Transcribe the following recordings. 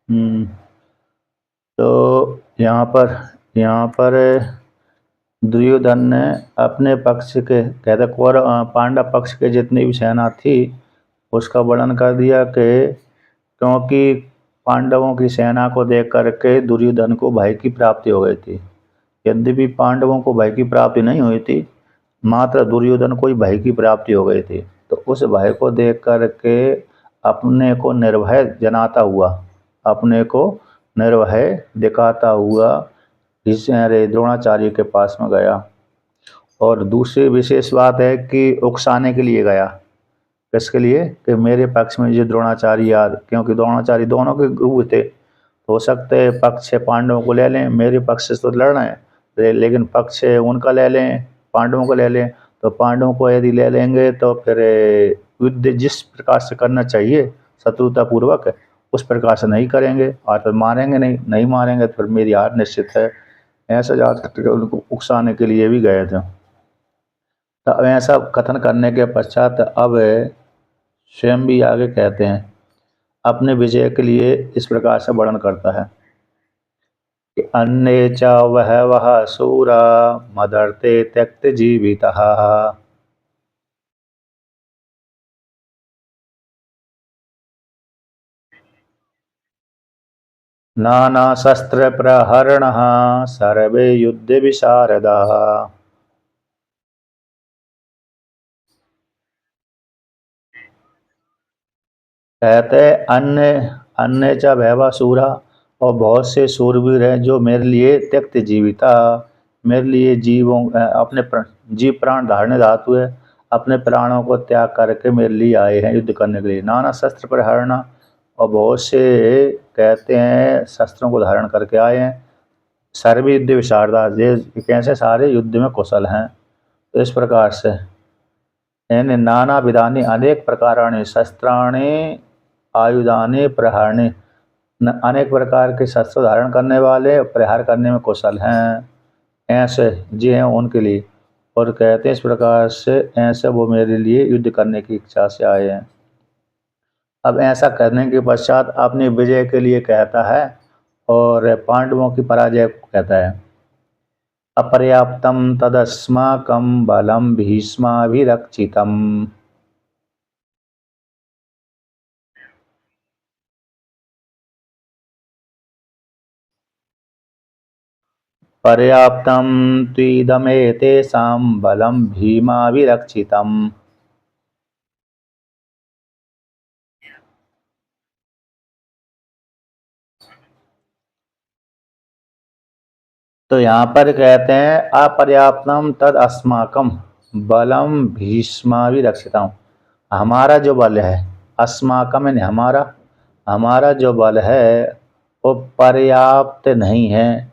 हम्म, तो यहाँ पर दुर्योधन ने अपने पक्ष के कहते पांडव पक्ष के जितनी भी सेना थी उसका वर्णन कर दिया कि क्योंकि पांडवों की सेना को देख करके दुर्योधन को भय की प्राप्ति हो गई थी। यद्यपि पांडवों को भय की प्राप्ति नहीं हुई थी, मात्र दुर्योधन को ही भय की प्राप्ति हो गई थी। तो उस भय को देख करके अपने को निर्भय जनाता हुआ, अपने को निर्भय दिखाता हुआ अरे द्रोणाचार्य के पास में गया। और दूसरी विशेष बात है कि उकसाने के लिए गया। किसके लिए? कि मेरे पक्ष में जो द्रोणाचार्य क्योंकि द्रोणाचार्य दोनों के गुरु थे, तो हो सकते है पक्ष पांडवों को ले लें, मेरे पक्ष से तो लड़ना है, लेकिन पक्ष उनका ले लें, पांडवों को ले लें। तो पांडवों को यदि ले लेंगे तो फिर युद्ध जिस प्रकार से करना चाहिए शत्रुतापूर्वक, उस प्रकार से नहीं करेंगे और फिर मारेंगे नहीं मारेंगे तो फिर मेरी हार निश्चित है। ऐसा जा करके उनको उकसाने के लिए भी गए थे। तो अब ऐसा कथन करने के पश्चात अब स्वयं भी आगे कहते हैं, अपने विजय के लिए इस प्रकार से वर्णन करता है कि अन्ये च वह सूरा मदर्ते त्यक्त जीवितः। नाना शस्त्र प्रहरणः सर्वे युद्ध विशारदाः। कहते अन्य अन्य च वैवा सूरा, और बहुत से सूरवीर हैं जो मेरे लिए त्यक्त जीविता, मेरे लिए अपने जीव प्राण धारणे धातु है, अपने प्राणों को त्याग करके मेरे लिए आए हैं युद्ध करने के लिए। नाना शस्त्र प्रहरणा, और बहुत से कहते हैं शस्त्रों को धारण करके आए हैं। सर्व युद्ध विशारदा, ये कैसे सारे युद्ध में कुशल हैं। तो इस प्रकार से यानी नाना विधानी अनेक प्रकाराणि शस्त्राणि आयुधानि प्रहारणे, अनेक प्रकार के शस्त्र धारण करने वाले प्रहार करने में कुशल हैं, ऐसे जी हैं उनके लिए। और कहते हैं इस प्रकार से ऐसे वो मेरे लिए युद्ध करने की इच्छा से आए हैं। अब ऐसा करने के पश्चात अपनी विजय के लिए कहता है और पांडवों की पराजय को कहता है। अपर्याप्तम तदस्माकं बलम भीष्माभिरक्षितम्। पर्याप्तं त्विदमेतेषां बलं भीमाभिरक्षितम्। तो यहाँ पर कहते हैं अपर्याप्तम तद अस्माकम बलम भीष्माभिरक्षितम्। हमारा जो बल है, अस्माकम यानी हमारा, हमारा जो बल है वो पर्याप्त नहीं है,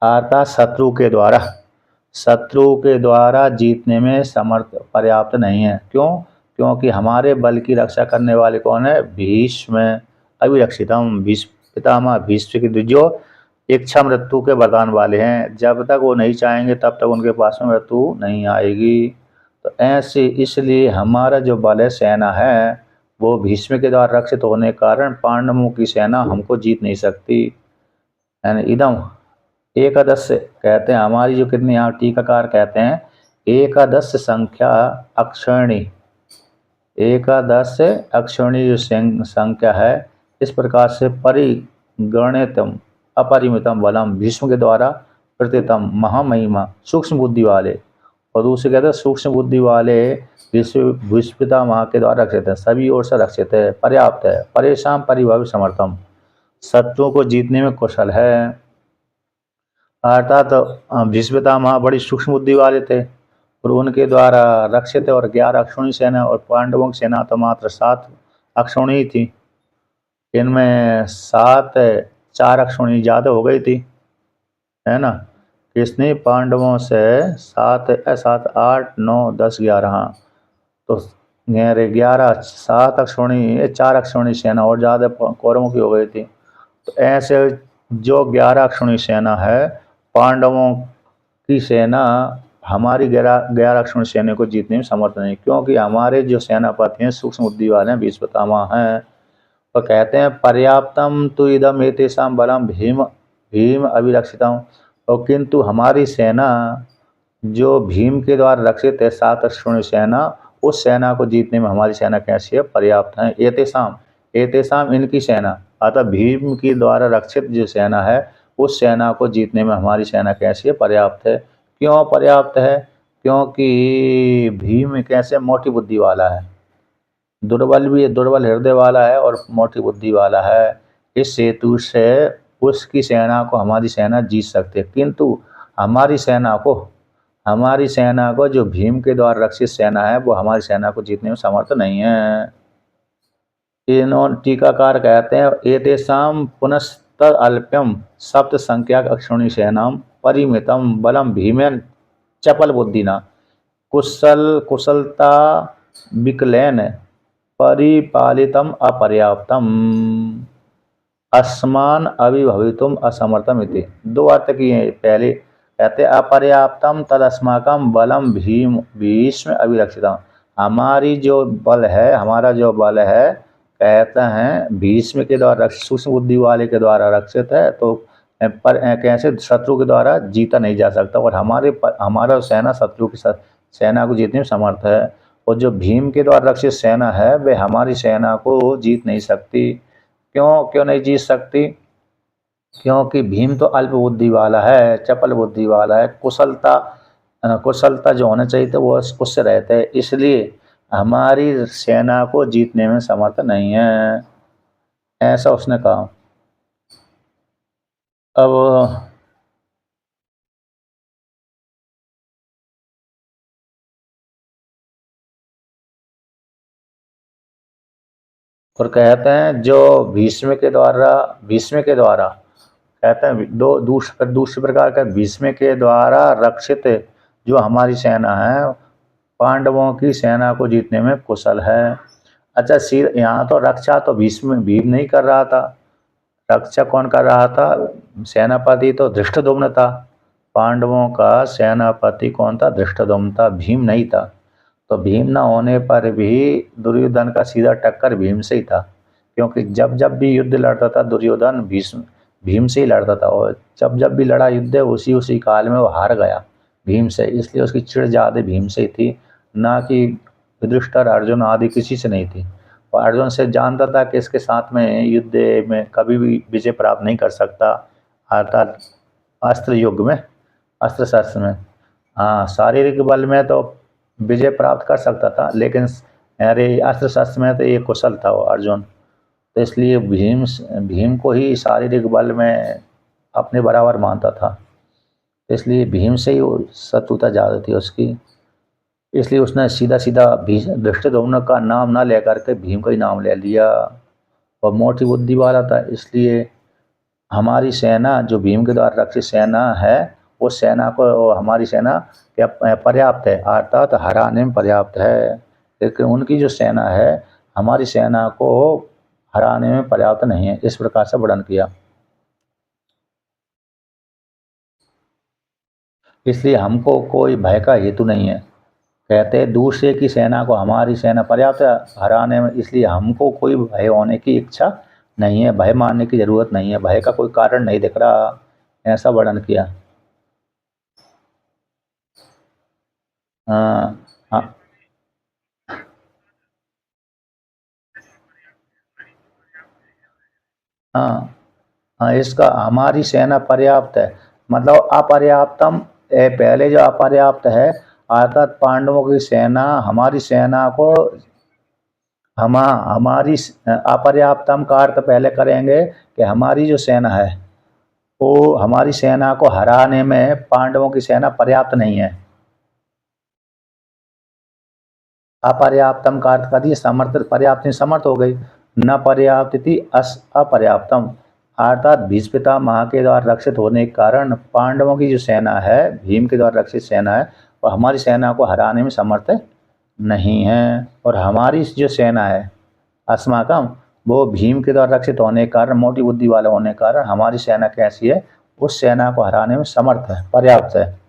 अर्थात शत्रु के द्वारा जीतने में समर्थ पर्याप्त नहीं है। क्यों? क्योंकि हमारे बल की रक्षा करने वाले कौन है? भीष्म अभिरक्षितम, भीष्म पितामह भीष्म की जो इच्छा मृत्यु के वरदान वाले हैं, जब तक वो नहीं चाहेंगे तब तक उनके पास में मृत्यु नहीं आएगी। तो ऐसे इसलिए हमारा जो बल है, सेना है, वो भीष्म के द्वारा रक्षित होने के कारण पांडवों की सेना हमको जीत नहीं सकती। यानी इदम एकादश कहते हैं, हमारी जो कितनी यहाँ टीकाकार कहते हैं एकादश संख्या अक्षरणी, एकादश अक्षरणी जो संख्या है, इस प्रकार से परिगणितम अपरिमितम बलम भीष्म के द्वारा प्रतितम महामहिमा सूक्ष्म बुद्धि वाले, और दूसरे कहते हैं सूक्ष्म बुद्धि वाले भीष्म पितामह के द्वारा रक्षित है, सभी ओर से रक्षित है, पर्याप्त है, परेशान परिभावी समर्थम, शत्रुओं को जीतने में कुशल है। अर्थात भीष्म पितामह बड़ी सूक्ष्म बुद्धि वाले थे और उनके द्वारा रक्षित है। और 11 अक्षौणी सेना और पांडवों की सेना तो मात्र 7 अक्षौणी थी। इनमें 7 4 अक्षौणी ज़्यादा हो गई थी, है ना। किसने? पांडवों से 7 7 8 9 10 11, हाँ। तो 11 7 अक्षौणी 4 अक्षौणी सेना और ज़्यादा कौरवों की हो गई थी। तो ऐसे जो 11 अक्षौणी सेना है, पांडवों की सेना हमारी 11 अक्षौणी सेना को जीतने में समर्थ नहीं, क्योंकि हमारे जो सेनापति हैं सूक्ष्म बुद्धि वाले हैं, भीष्म पितामह हैं, और कहते हैं पर्याप्तम तु इदम एतेषां बलम भीम भीम अभिरक्षितम। और किंतु हमारी सेना जो भीम के द्वारा रक्षित है, 7 अश्विनी सेना, उस सेना को जीतने में हमारी सेना कैसी है, पर्याप्त है। एतेषाम एतेषाम इनकी सेना, अतः भीम के द्वारा रक्षित जो सेना है उस सेना को जीतने में हमारी सेना कैसी है, पर्याप्त है। क्यों पर्याप्त है? क्योंकि भीम कैसे मोटी बुद्धि वाला है, दुर्बल भी दुर्बल हृदय वाला है और मोटी बुद्धि वाला है। इस हेतु से उसकी सेना को हमारी सेना जीत सकती है, किंतु हमारी सेना को हमारी सेना को जो भीम के द्वारा रक्षित सेना है वो हमारी सेना को जीतने में समर्थ नहीं है। इन्होंने टीकाकार कहते हैं एतेषां पुनस्तद अल्प्यम सप्त संख्याक अक्षौणी सेनाम परिमितम बलम भीमेन चपल बुद्धिना कुशलता विकलेन परिपालितम अपर्याप्तम अस्मान अभिभवितुम असमर्थम इति। दो अर्थ किए। पहले कहते अपर्याप्तम तदस्माकम बलम भीष्म अभिरक्षितम। हमारी जो बल है, हमारा जो बल है, कहते हैं भीष्म के द्वारा सूक्ष्म बुद्धि वाले के द्वारा रक्षित है, तो पर कैसे शत्रु के द्वारा जीता नहीं जा सकता। और हमारा सेना शत्रु की सेना को जीतने में समर्थ है। और जो भीम के द्वारा रक्षित सेना है वे हमारी सेना को जीत नहीं सकती। क्यों क्यों नहीं जीत सकती? क्योंकि भीम तो अल्प बुद्धि वाला है, चपल बुद्धि वाला है। कुशलता जो होना चाहिए तो वो उससे रहते हैं, इसलिए हमारी सेना को जीतने में समर्थ नहीं है, ऐसा उसने कहा। अब और कहते हैं जो भीष्म के द्वारा कहते हैं दूसरे प्रकार का भीष्म के द्वारा रक्षित जो हमारी सेना है पांडवों की सेना को जीतने में कुशल है। अच्छा, यहाँ तो रक्षा तो भीम नहीं कर रहा था, रक्षा कौन कर रहा था? सेनापति तो धृष्टद्युम्न था। पांडवों का सेनापति कौन था? धृष्टद्युम्न था, भीम नहीं था। तो भीम न होने पर भी दुर्योधन का सीधा टक्कर भीम से ही था, क्योंकि जब जब भी युद्ध लड़ता था दुर्योधन भीम से ही लड़ता था, और जब जब भी लड़ा युद्ध उसी उसी काल में वो हार गया भीम से। इसलिए उसकी चिड़ ज़्यादा भीम से ही थी, ना कि युधिष्ठिर अर्जुन आदि किसी से नहीं थी। और अर्जुन से जानता था कि इसके साथ में युद्ध में कभी भी विजय प्राप्त नहीं कर सकता, अर्थात अस्त्र युग में, अस्त्र शस्त्र में। हाँ, शारीरिक बल में तो विजय प्राप्त कर सकता था, लेकिन अरे अस्त्र शस्त्र में तो ये कुशल था वो अर्जुन। तो इसलिए भीम को ही शारीरिक बल में अपने बराबर मानता था, इसलिए भीम से ही शत्रुता ज़्यादा थी उसकी। इसलिए उसने सीधा सीधा धृष्टद्युम्न का नाम ना लेकर के भीम का ही नाम ले लिया। और मोटी बुद्धि वाला था, इसलिए हमारी सेना जो भीम के द्वारा रक्षित सेना है उस सेना को हमारी सेना क्या पर्याप्त है, अर्थात हराने में पर्याप्त है। लेकिन उनकी जो सेना है हमारी सेना को हराने में पर्याप्त नहीं है। इस प्रकार से वर्णन किया। इसलिए हमको कोई भय का हेतु नहीं है। कहते हैं दूसरे की सेना को हमारी सेना पर्याप्त है हराने में, इसलिए हमको कोई भय होने की इच्छा नहीं है, भय मानने की जरूरत नहीं है, भय का कोई कारण नहीं दिख रहा, ऐसा वर्णन किया। हाँ हाँ हाँ हाँ, इसका हमारी सेना पर्याप्त है मतलब अपर्याप्तम, पहले जो अपर्याप्त है अर्थात पांडवों की सेना हमारी सेना को हमारी अपर्याप्तम का अर्थ पहले करेंगे कि हमारी जो सेना है वो हमारी सेना को हराने में पांडवों की सेना पर्याप्त नहीं है। अपर्याप्तम का अर्थ कर दिए समर्थ, पर्याप्त नहीं समर्थ हो गई। न पर्याप्त थी अपर्याप्तम, अर्थात भीष्म पितामह के द्वारा रक्षित होने के कारण पांडवों की जो सेना है भीम के द्वारा रक्षित सेना है वह हमारी सेना को हराने में समर्थ नहीं है। और हमारी जो सेना है अस्माकम, वो भीम के द्वारा रक्षित होने के कारण, मोटी बुद्धि वाले होने के कारण हमारी सेना कैसी है, उस सेना को हराने में समर्थ है, पर्याप्त है।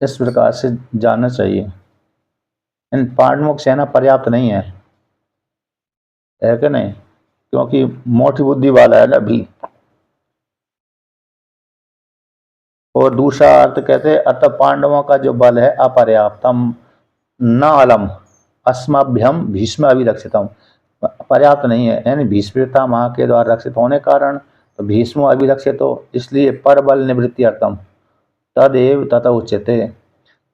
इस प्रकार से जानना चाहिए। इन पांडवों की सेना पर्याप्त नहीं है। है कि नहीं, क्योंकि मोटी बुद्धि वाला है ना भी। और दूसरा अर्थ कहते हैं अतः पांडवों का जो बल है अपर्याप्तम न अलम अस्मभ्यम भीष्म अभिरक्षितम, पर्याप्त नहीं है, यानी भीष्मता माँ के द्वारा रक्षित होने के कारण तो भीष्मो अभिरक्षित हो, इसलिए पर बल निवृत्ति अर्थम तदेव तथा उच्यते।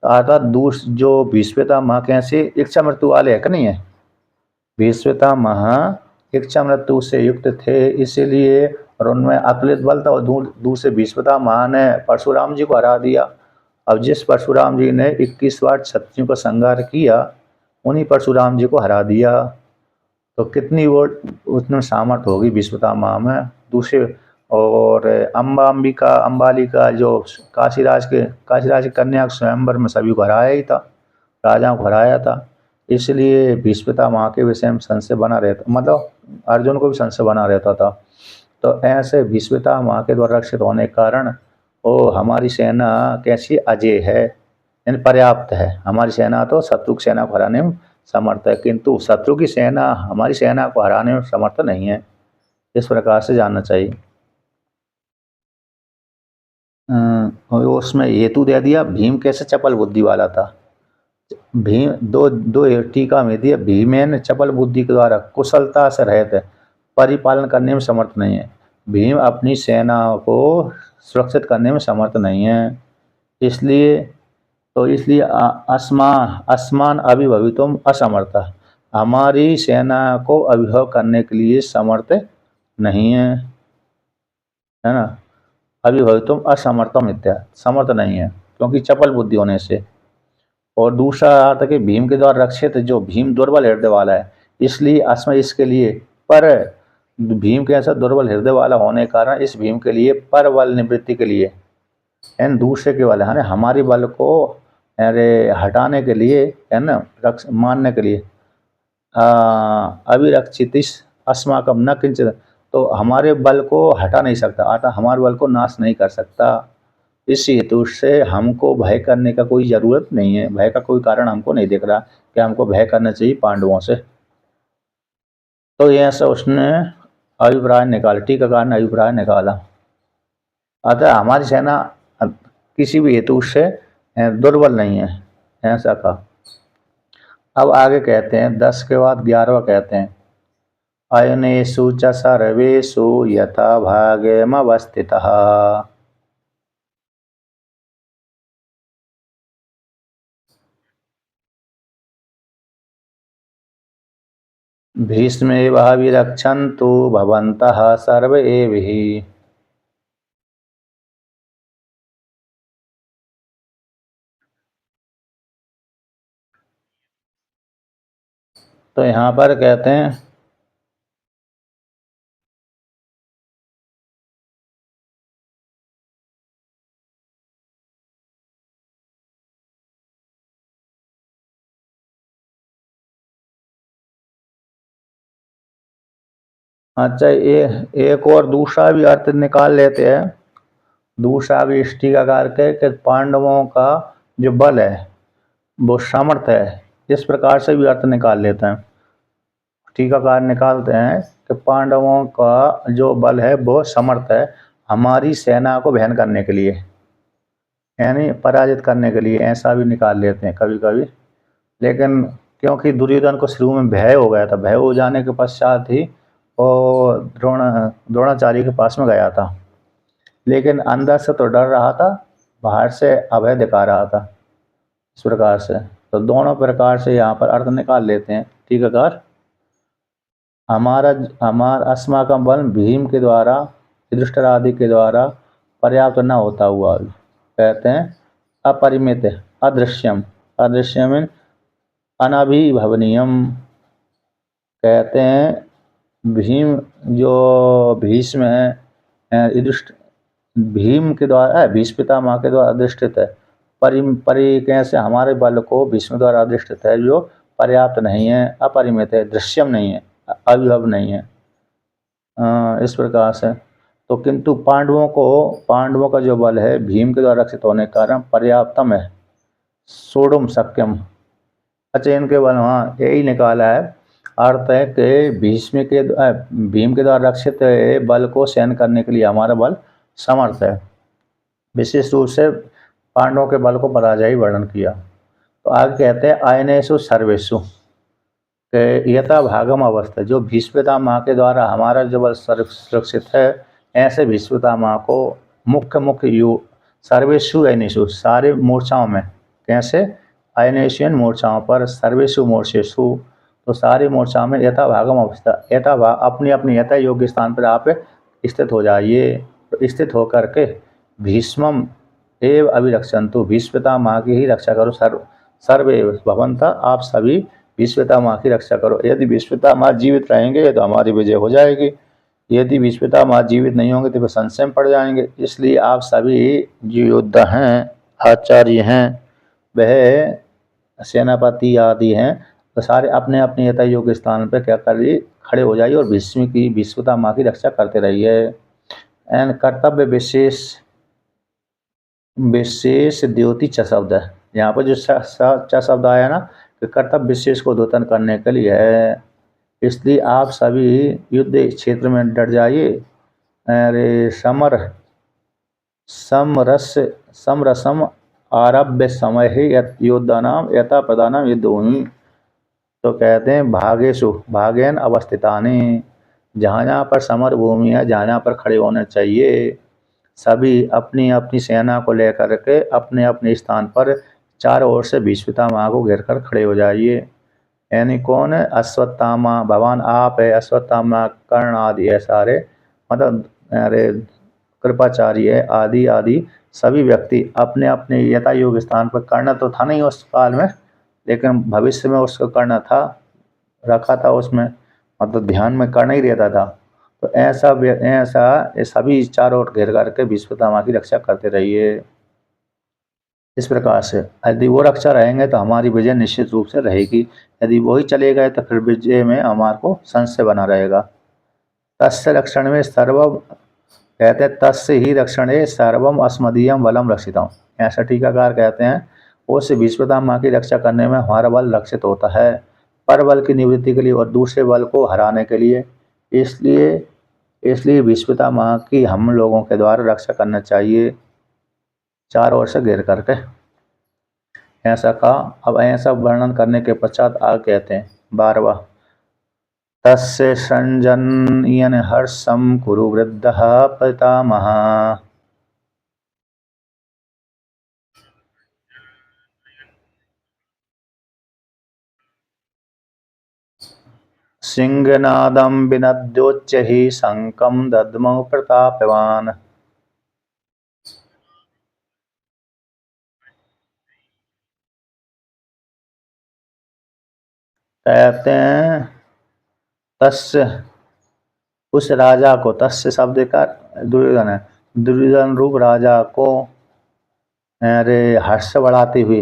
अर्थात दूर जो भीष्मता माँ कैसे इच्छा मृत्यु वाले है कि नहीं है, भीष्मता माँ इच्छा मृत्यु से युक्त थे, इसीलिए और उनमें अतुलित बल था, और दूर से भीष्मता माँ ने परशुराम जी को हरा दिया। अब जिस परशुराम जी ने 21 बार क्षत्रियों का संहार किया, उन्हीं परशुराम जी को हरा दिया, तो कितनी वो उसमें सामर्थ्य होगी भीष्मता माँ में। दूसरे और अंबिका अंबालिका जो काशीराज की कन्या स्वयंवर में सभी को हराया ही था, राजाओं को हराया था, इसलिए भीष्मता माँ के विषय में संशय बना रहता, मतलब अर्जुन को भी संशय बना रहता था। तो ऐसे भीष्मता माँ के द्वारा रक्षित होने के कारण वो हमारी सेना कैसी अजय है, यानी पर्याप्त है। हमारी सेना तो शत्रु की सेना को हराने में समर्थ है, किंतु शत्रु की सेना हमारी सेना को हराने में समर्थ नहीं है, इस प्रकार से जानना चाहिए। और उसमें हेतु दे दिया, भीम कैसे चपल बुद्धि वाला था। भीम दो दो टीका में दिया, भीमेन चपल बुद्धि के द्वारा कुशलता से रहित परिपालन करने में समर्थ नहीं है। भीम अपनी सेना को सुरक्षित करने में समर्थ नहीं है, इसलिए इसलिए अस्मान अभिभवितुम असमर्थ, हमारी सेना को अभिभव करने के लिए समर्थ नहीं है ना। अभिभवितुम असमर्थम इत्या, समर्थ नहीं है क्योंकि चपल बुद्धि होने से। और दूसरा अर्थ है कि भीम के द्वारा रक्षित, जो भीम दुर्बल हृदय वाला है, इसलिए अस्म इसके लिए पर, भीम के ऐसा दुर्बल हृदय वाला होने के कारण इस भीम के लिए पर बल निवृत्ति के लिए एन दूसरे के बल है हमारी बल को अरे हटाने के लिए है ना, मानने के लिए अभिरक्षित अस्माकम न किंचित, तो हमारे बल को हटा नहीं सकता, अतः हमारे बल को नाश नहीं कर सकता। इस हेतु से हमको भय करने का कोई ज़रूरत नहीं है, भय का कोई कारण हमको नहीं दिख रहा कि हमको भय करना चाहिए पांडवों से। तो ये ऐसा उसने अभिप्राय निकाला, टीकाकार ने अभिप्राय निकाला। अतः हमारी सेना किसी भी हेतु से दुर्बल नहीं है, ऐसा कहा। अब आगे कहते हैं 10 के बाद 11वां कहते हैं, अयनेषु च सर्वेषु यथा भागेमवस्थितः। भीष्मेवाभिरक्षन्तु भवन्तः सर्व एव हि। तो यहाँ पर कहते हैं अच्छा, ये एक और दूसरा भी अर्थ निकाल लेते हैं, दूसरा भी इस टीकाकार के कि पांडवों का जो बल है वो सामर्थ्य है, इस प्रकार से भी अर्थ निकाल लेते हैं। टीकाकार निकालते हैं कि पांडवों का जो बल है वो समर्थ है हमारी सेना को भयन करने के लिए, यानी पराजित करने के लिए, ऐसा भी निकाल लेते हैं कभी कभी। लेकिन क्योंकि दुर्योधन को शुरू में भय हो गया था, भय हो जाने के पश्चात ही वो द्रोणाचार्य के पास में गया था, लेकिन अंदर से तो डर रहा था, बाहर से अभय दिखा रहा था, इस प्रकार से। तो दोनों प्रकार से यहाँ पर अर्थ निकाल लेते हैं टीकाकार। हमारा अस्माकम बल भीम के द्वारा, युधिष्ठिर आदि के द्वारा पर्याप्त न होता हुआ, कहते हैं अपरिमित, अदृश्यम, अदृश्यम अनाभिभवनीयम, कहते हैं भीम जो भीष्म है युधिष्ठिर, भीम के द्वारा भीष्म पितामह के द्वारा अधिष्ठित है, परि कैसे हमारे बल को भीष्म द्वारा अधिष्ठित है, जो पर्याप्त नहीं है, अपरिमित है, दृश्यम नहीं है, अविभव नहीं है, इस प्रकार से। तो किंतु पांडवों का जो बल है भीम के द्वारा रक्षित होने के कारण पर्याप्तम है, सोढ़ुम सक्यम। अच्छा, इनके बल हाँ यही निकाला है, अर्थ है कि भीम के द्वारा रक्षित बल को सहन करने के लिए हमारा बल समर्थ है। विशेष रूप से पांडवों के बल को पराजय वर्णन किया। तो आगे कहते हैं अयनेषु सर्वेषु यथा भागम अवस्था, जो भीष्म माँ के द्वारा हमारा जो बल सुरक्षित है, ऐसे भीष्म माँ को मुख्य यु सर्वेषु अयनेषु सारे मोर्चाओं में, कैसे अयनेषु मोर्चाओं पर, सर्वेषु मोर्चेषु तो सारे मोर्चाओं में यथा भागम अवस्था, अपनी अपनी यथा योग्य स्थान पर आप स्थित हो जाइए। तो स्थित होकर के भीष्मम एव अभिरक्षन्तु, भीष्मता माँ की ही रक्षा करो। सर्वे भवंता, आप सभी भीष्मता माँ की रक्षा करो। यदि भीष्मता माँ जीवित रहेंगे तो हमारी विजय हो जाएगी, यदि भीष्मता माँ जीवित नहीं होंगे तो वे संशय में पड़ जाएंगे। इसलिए आप सभी जो योद्धा हैं, आचार्य हैं, वह सेनापति आदि हैं, तो सारे अपने अपने यथा योग्य स्थान पर क्या करिए, खड़े हो जाइए और भीष्मता माँ की रक्षा करते रहिए। एंड कर्तव्य विशेष द्योति च शब्द है, यहाँ पर जो च शब्द आया ना, कि कर्तव्य विशेष को द्योतन करने के लिए है। इसलिए आप सभी युद्ध क्षेत्र में डट जाइए। अरे समरसम आरभ्य समय ही योद्धानाम यथा प्रधानम युद्धोहि। तो कहते हैं भागेन अवस्थितानि, जहाँ पर समर भूमि है, जहाँ पर खड़े होने चाहिए, सभी अपनी अपनी सेना को लेकर के अपने अपने स्थान पर चारों ओर से भीष्मता माँ को घेर कर खड़े हो जाइए। यानी कौन है? अश्वत्थामा, भगवान आप है, अश्वत्थामा, कर्ण आदि है सारे, मतलब अरे कृपाचार्य आदि आदि सभी व्यक्ति अपने अपने यथा योग्य स्थान पर। कर्ण तो था नहीं उस काल में, लेकिन भविष्य में उसको कर्ण था, रखा था उसमें, मतलब ध्यान में कर्ण ही रहता था। तो ऐसा सभी चारों ओर घेर करके भीष्मता माँ की रक्षा करते रहिए। इस प्रकार से यदि वो रक्षा रहेंगे तो हमारी विजय निश्चित रूप से रहेगी, यदि वही चले गए तो फिर विजय में हमारे को संशय बना रहेगा। तस्य रक्षण में सर्वम, कहते हैं तस्य ही रक्षणे सर्वम अस्मदीयम बलम रक्षितम। ऐसा टीकाकार कहते हैं उस भीष्मता माँ की रक्षा करने में हमारा बल रक्षित होता है, पर बल की निवृत्ति के लिए और दूसरे बल को हराने के लिए। इसलिए भीष्मता माँ की हम लोगों के द्वारा रक्षा करना चाहिए, चारों ओर से घेर करके। ऐसा कहा। अब ऐसा वर्णन करने के पश्चात आगे कहते हैं 12वां, तस्य संजनयन हर्षम कुरु वृद्धः पितामहः। सिंहनादं विनद्योच्चैः शंखं दद्मौ प्रतापवान्। कहते हैं तस्य, उस राजा को, तस्य शब्द का दुर्योधन है, दुर्योधन रूप राजा को अरे हर्ष बढ़ाते हुए,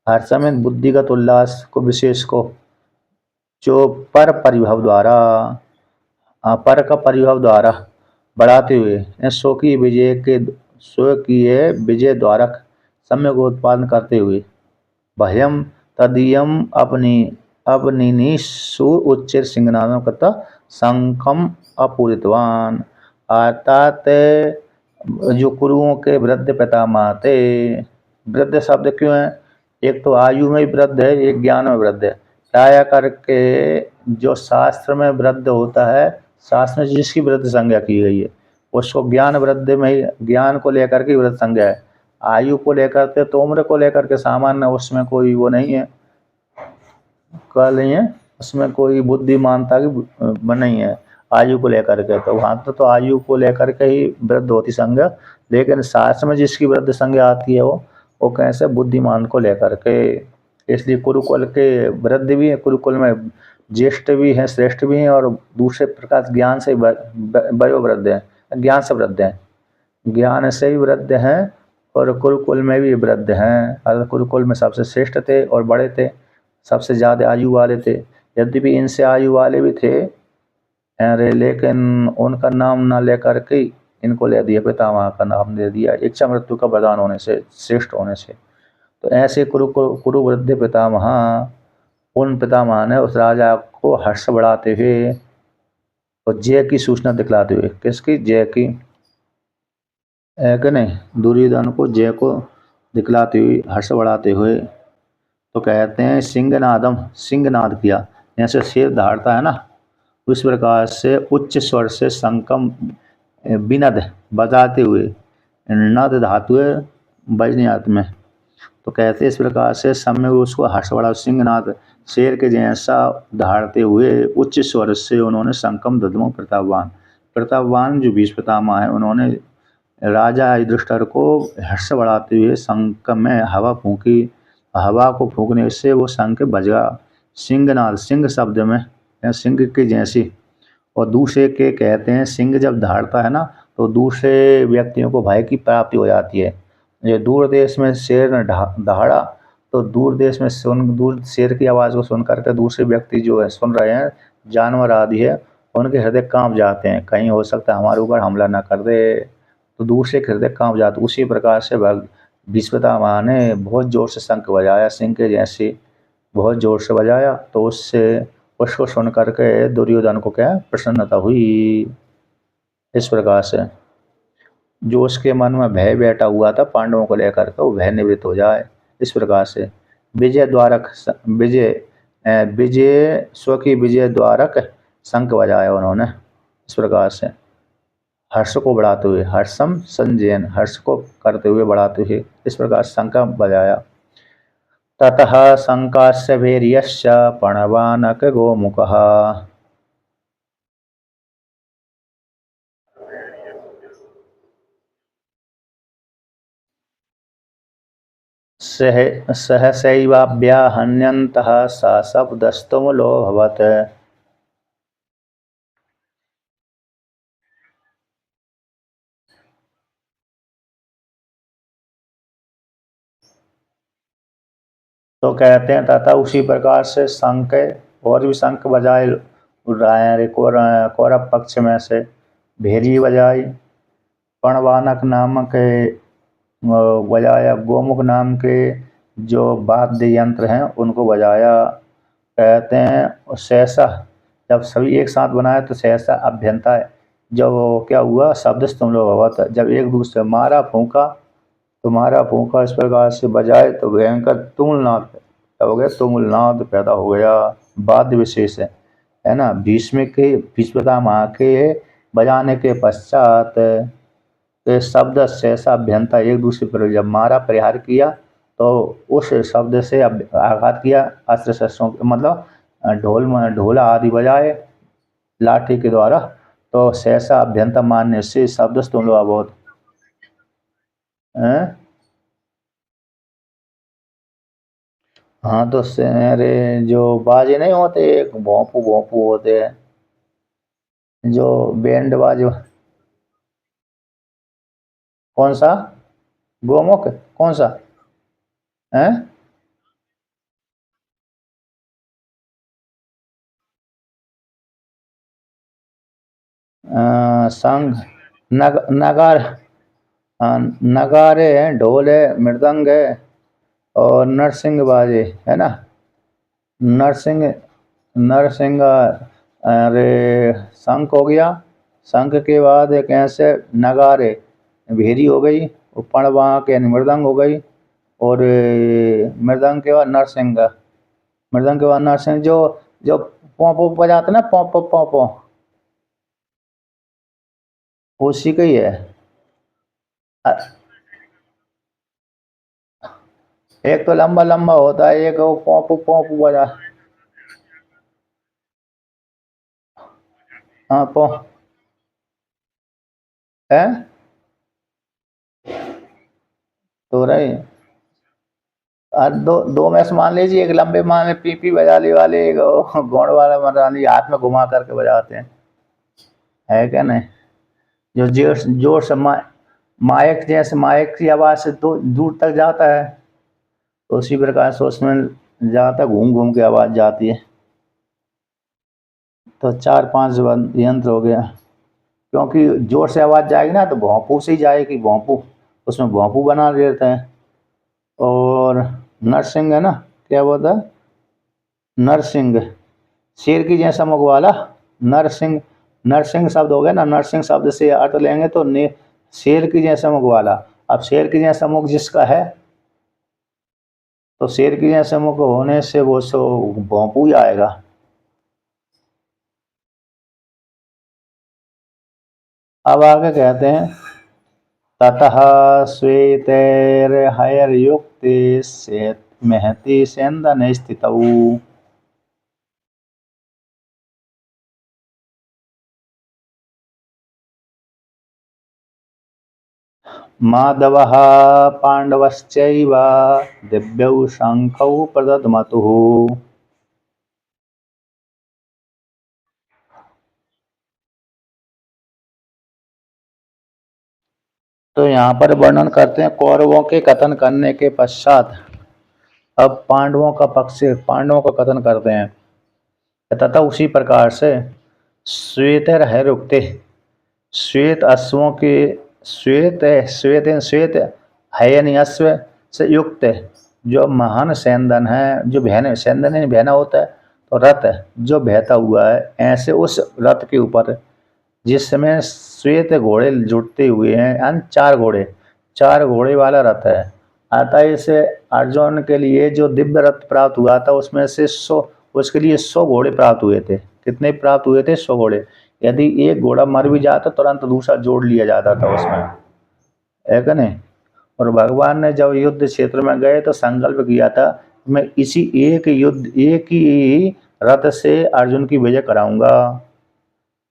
हर्ष में बुद्धिगत उल्लास को, विशेष को, जो पर परिभव द्वारा, पर का परिभव द्वारा बढ़ाते हुए, सो की विजय द्वारा सम्यक उत्पादन करते हुए, भयम तदीयम अपनिनीशु उच्चैर सिंहनादम करता शंखम अपूरितवान। अर्थात जो कुरुओं के वृद्ध पितामह थे, वृद्ध शब्द क्यों है? एक तो आयु में वृद्ध है, एक ज्ञान में वृद्ध है। प्राय करके जो शास्त्र में वृद्ध होता है, शास्त्र में जिसकी वृद्ध संज्ञा की गई है, उसको ज्ञान वृद्ध में ही, ज्ञान को लेकर के वृद्ध संज्ञा है। आयु को लेकर के, तो उम्र को लेकर के सामान्य, उसमें कोई वो नहीं है, कह नहीं है, उसमें कोई बुद्धिमानता की नहीं है आयु को लेकर के। तो वहाँ तो आयु को लेकर के ही वृद्ध होती संज्ञा, लेकिन शास्त्र में जिसकी वृद्ध संज्ञा आती है वो कैसे? बुद्धिमान को लेकर के। इसलिए कुरुकुल के वृद्ध भी है, कुरुकुल में ज्येष्ठ भी हैं, श्रेष्ठ भी हैं, और दूसरे प्रकार ज्ञान से वयोवृद्ध हैं, ज्ञान से वृद्ध हैं, ज्ञान से ही वृद्ध हैं, और कुरुकुल में भी वृद्ध हैं। अगर कुरुकुल में सबसे श्रेष्ठ थे और बड़े थे, सबसे ज़्यादा आयु वाले थे, यद्यपि इनसे आयु वाले भी थे, अरे लेकिन उनका नाम ना लेकर के इनको ले दिया, पितामह का नाम दे दिया, इच्छा मृत्यु का वरदान होने से, श्रेष्ठ होने से। तो ऐसे कुरु वृद्ध पितामह उन पितामह ने उस राजा को हर्ष बढ़ाते हुए और जय की सूचना दिखलाते हुए, किसकी? जय की, है कि नहीं, दुर्योधन को जय को दिखलाते हुए, हर्ष बढ़ाते हुए, तो कहते हैं सिंहनादम, सिंहनाद किया, जैसे शेर दहाड़ता है ना, उस प्रकार से उच्च स्वर से शंखम बिनद बजाते हुए, नद धातु है वज्रयात में, तो कहते इस प्रकार से सब में उसको हर्ष बढ़ा, सिंहनाद शेर के जैसा दहाड़ते हुए उच्च स्वर से उन्होंने शंखम दद्मो प्रतापवान, प्रतापवान जो बीस पितामह है, उन्होंने राजा युधिष्ठिर को हर्ष बढ़ाते हुए शंख में हवा फूंकी, हवा को फूंकने से वो शंख बजा, सिंहनाद, सिंह शब्द में या सिंह की जैसी, और दूसरे के कहते हैं सिंह जब दहाड़ता है ना, तो दूसरे व्यक्तियों को भय की प्राप्ति हो जाती है। ये दूर देश में शेर ने दहाड़ा, तो दूर देश में दूर शेर की आवाज़ को सुन करके दूसरे व्यक्ति जो है सुन रहे हैं, जानवर आदि है, उनके हृदय कांप जाते हैं, कहीं हो सकता है हमारे ऊपर हमला ना कर दे, तो दूसरे के हृदय कांप जाते। उसी प्रकार से भीष्म पितामह ने बहुत जोर से शंख बजाया, सिंह के जैसे बहुत जोर से बजाया, तो उससे उसको सुन करके दुर्योधन को क्या प्रसन्नता हुई। इस प्रकार से जो उसके मन में भय बैठा हुआ था पांडवों को लेकर के, वो भय निवृत्त हो जाए। इस प्रकार से विजय द्वारक, विजय स्व की विजय द्वारक शंख बजाया उन्होंने। इस प्रकार से हर्ष को बढ़ाते हुए, हर्षम संजयन, हर्ष को करते हुए बढ़ाते हुए, इस प्रकार शंख बजाया। ततः शंकास्य वीर्यश्च प्रणवानक गोमुखः सहसैवाभ्याहन्यन्तः सशब्दस्तुमुलोऽभवत्। तो कहते हैं तथा उसी प्रकार से शंख और भी शंख बजाए कौरव पक्ष में से भेरी बजाई, प्रणवानक नामक बजाया, गोमुख नाम के जो वाद्य यंत्र हैं उनको बजाया। कहते हैं सहसा, जब सभी एक साथ बनाए तो सहसा अभ्यंता है, जब क्या हुआ शब्द तुम लोग हुआ था, जब एक दूसरे मारा फूंका, तो मारा फूंका इस प्रकार से बजाए तो भयंकर तुमुलनाद हो गया, तुमुलनाद पैदा हो गया। वाद्य विशेष है ना, भीष्म के भीष्मपितामह के बजाने के पश्चात शब्द से ऐसा अभ्यंता, एक दूसरे पर जब मारा प्रहार किया, तो उस शब्द से आघात किया अस्त्र शस्त्रों, मतलब ढोला आदि बजाए लाठी के द्वारा, तो सहसा अभ्यंता मानने से शब्द तुम लोग बहुत हाँ, तो अरे जो बाजे नहीं होते, एक भोंपू भोंपू होते हैं, जो बैंड बाजे, कौन सा? गोमुख, कौन सा है? संघ, नगार, नगारे हैं, ढोल है, मृदंग है, और नरसिंह बाजे है ना, नरसिंह, नरसिंह, अरे शंख हो गया, शंख के बाद एक ऐसे नगारे, भेरी हो गई, पणवाक यानी मृदंग हो गई, और मृदंग के बाद नरसिंह, मृदंग के बाद नरसिंह, जो जो पोंपो बजाते ना, पोंपो पोंपो, उसी का ही है। एक तो लंबा लंबा होता है, एक वो पोंपू पोंपू बजा, हाँ पो है तो रही, दो दो में से मान लीजिए, एक लंबे मान ले पीपी बजाने वाले, एक गौड़ वाला मरानी हाथ में घुमा करके बजाते हैं, है क्या नहीं, जो जोर जोर से माइक, जैसे माइक की आवाज़ से तो दूर तक जाता है, तो उसी प्रकार से उसमें जाता, घूम घूम के आवाज़ जाती है। तो चार पांच यंत्र हो गया, क्योंकि जोर से आवाज़ जाएगी ना तो भोंपू से ही जाएगी, भोंपू, उसमें भोंपू बना देते हैं। और नरसिंह है ना, क्या बोलता है, नरसिंह, शेर की जैसा मुख वाला नरसिंह। नरसिंह शब्द हो गया ना, नरसिंह शब्द से अर्थ लेंगे तो शेर की जैसा मुख वाला। अब शेर की जैसा मुख जिसका है, तो शेर की जैसा मुख होने से वो सो भोंपू ही आएगा। अब आगे कहते हैं ततः श्वेतैर्हयर्युक्ते महति सेन्दने स्थितौ। माधवः पाण्डवश्चैव दिव्यौ शङ्खौ प्रदद्मतुः। तो यहाँ पर वर्णन करते हैं कौरवों के कथन करने के पश्चात अब पांडवों का पक्ष, पांडवों का कथन करते हैं। तथा उसी प्रकार से श्वेत है रुकते, श्वेत अश्वों के, श्वेत श्वेत है यानी अश्व से युक्त जो महान सेंदन है, जो बहन सेंदन यानी बहना होता है, तो रथ जो बहता हुआ है, ऐसे उस रथ के ऊपर जिसमें श्वेत घोड़े जुटते हुए हैं, यानी चार घोड़े वाला रथ है। अतः इसे अर्जुन के लिए जो दिव्य रथ प्राप्त हुआ था उसमें से 100, उसके लिए 100 घोड़े प्राप्त हुए थे। कितने प्राप्त हुए थे? 100 घोड़े। यदि एक घोड़ा मर भी जाता तुरंत दूसरा जोड़ लिया जाता था उसमें, है कि नहीं। और भगवान ने जब युद्ध क्षेत्र में गए तो संकल्प किया था मैं इसी एक ही रथ से अर्जुन की विजय कराऊंगा,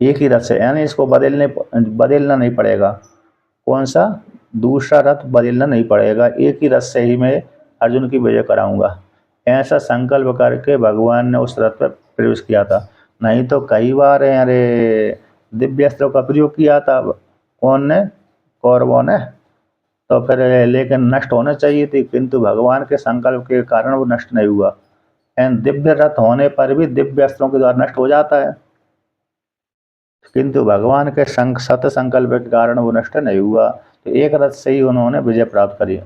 एक ही रथ से, यानी इसको बदलना नहीं पड़ेगा। कौन सा? दूसरा रथ बदलना नहीं पड़ेगा, एक ही रथ से ही मैं अर्जुन की विजय कराऊंगा। ऐसा संकल्प करके भगवान ने उस रथ पर प्रवेश किया था। नहीं तो कई बार अरे दिव्य अस्त्रों का प्रयोग किया था, कौन ने? कौरवों ने। तो फिर लेकिन नष्ट होना चाहिए थी, किंतु भगवान के संकल्प के कारण वो नष्ट नहीं हुआ। एंड दिव्य रथ होने पर भी दिव्य अस्त्रों के द्वारा नष्ट हो जाता है, किंतु भगवान के सत संकल्प के कारण वो नष्ट नहीं हुआ। तो एक रथ से ही उन्होंने विजय प्राप्त करी।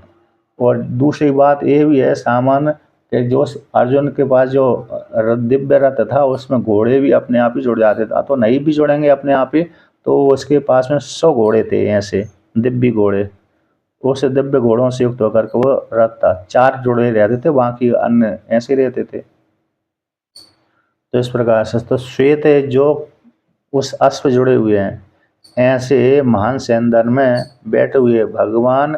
और दूसरी बात ये भी है सामान्य कि जो अर्जुन के पास जो दिव्य रथ था उसमें घोड़े भी अपने आप ही जुड़ जाते थे, तो नहीं भी जुड़ेंगे अपने आप ही, तो उसके पास में 100 घोड़े थे ऐसे दिव्य घोड़े। उस दिव्य घोड़ों से युक्त होकर के वो रथ था, 4 जुड़े रहते थे, बाकी अन्य ऐसे रहते थे। तो इस प्रकार से तो श्वेत जो उस अश्व जुड़े हुए हैं, ऐसे महान सेंदन में बैठे हुए भगवान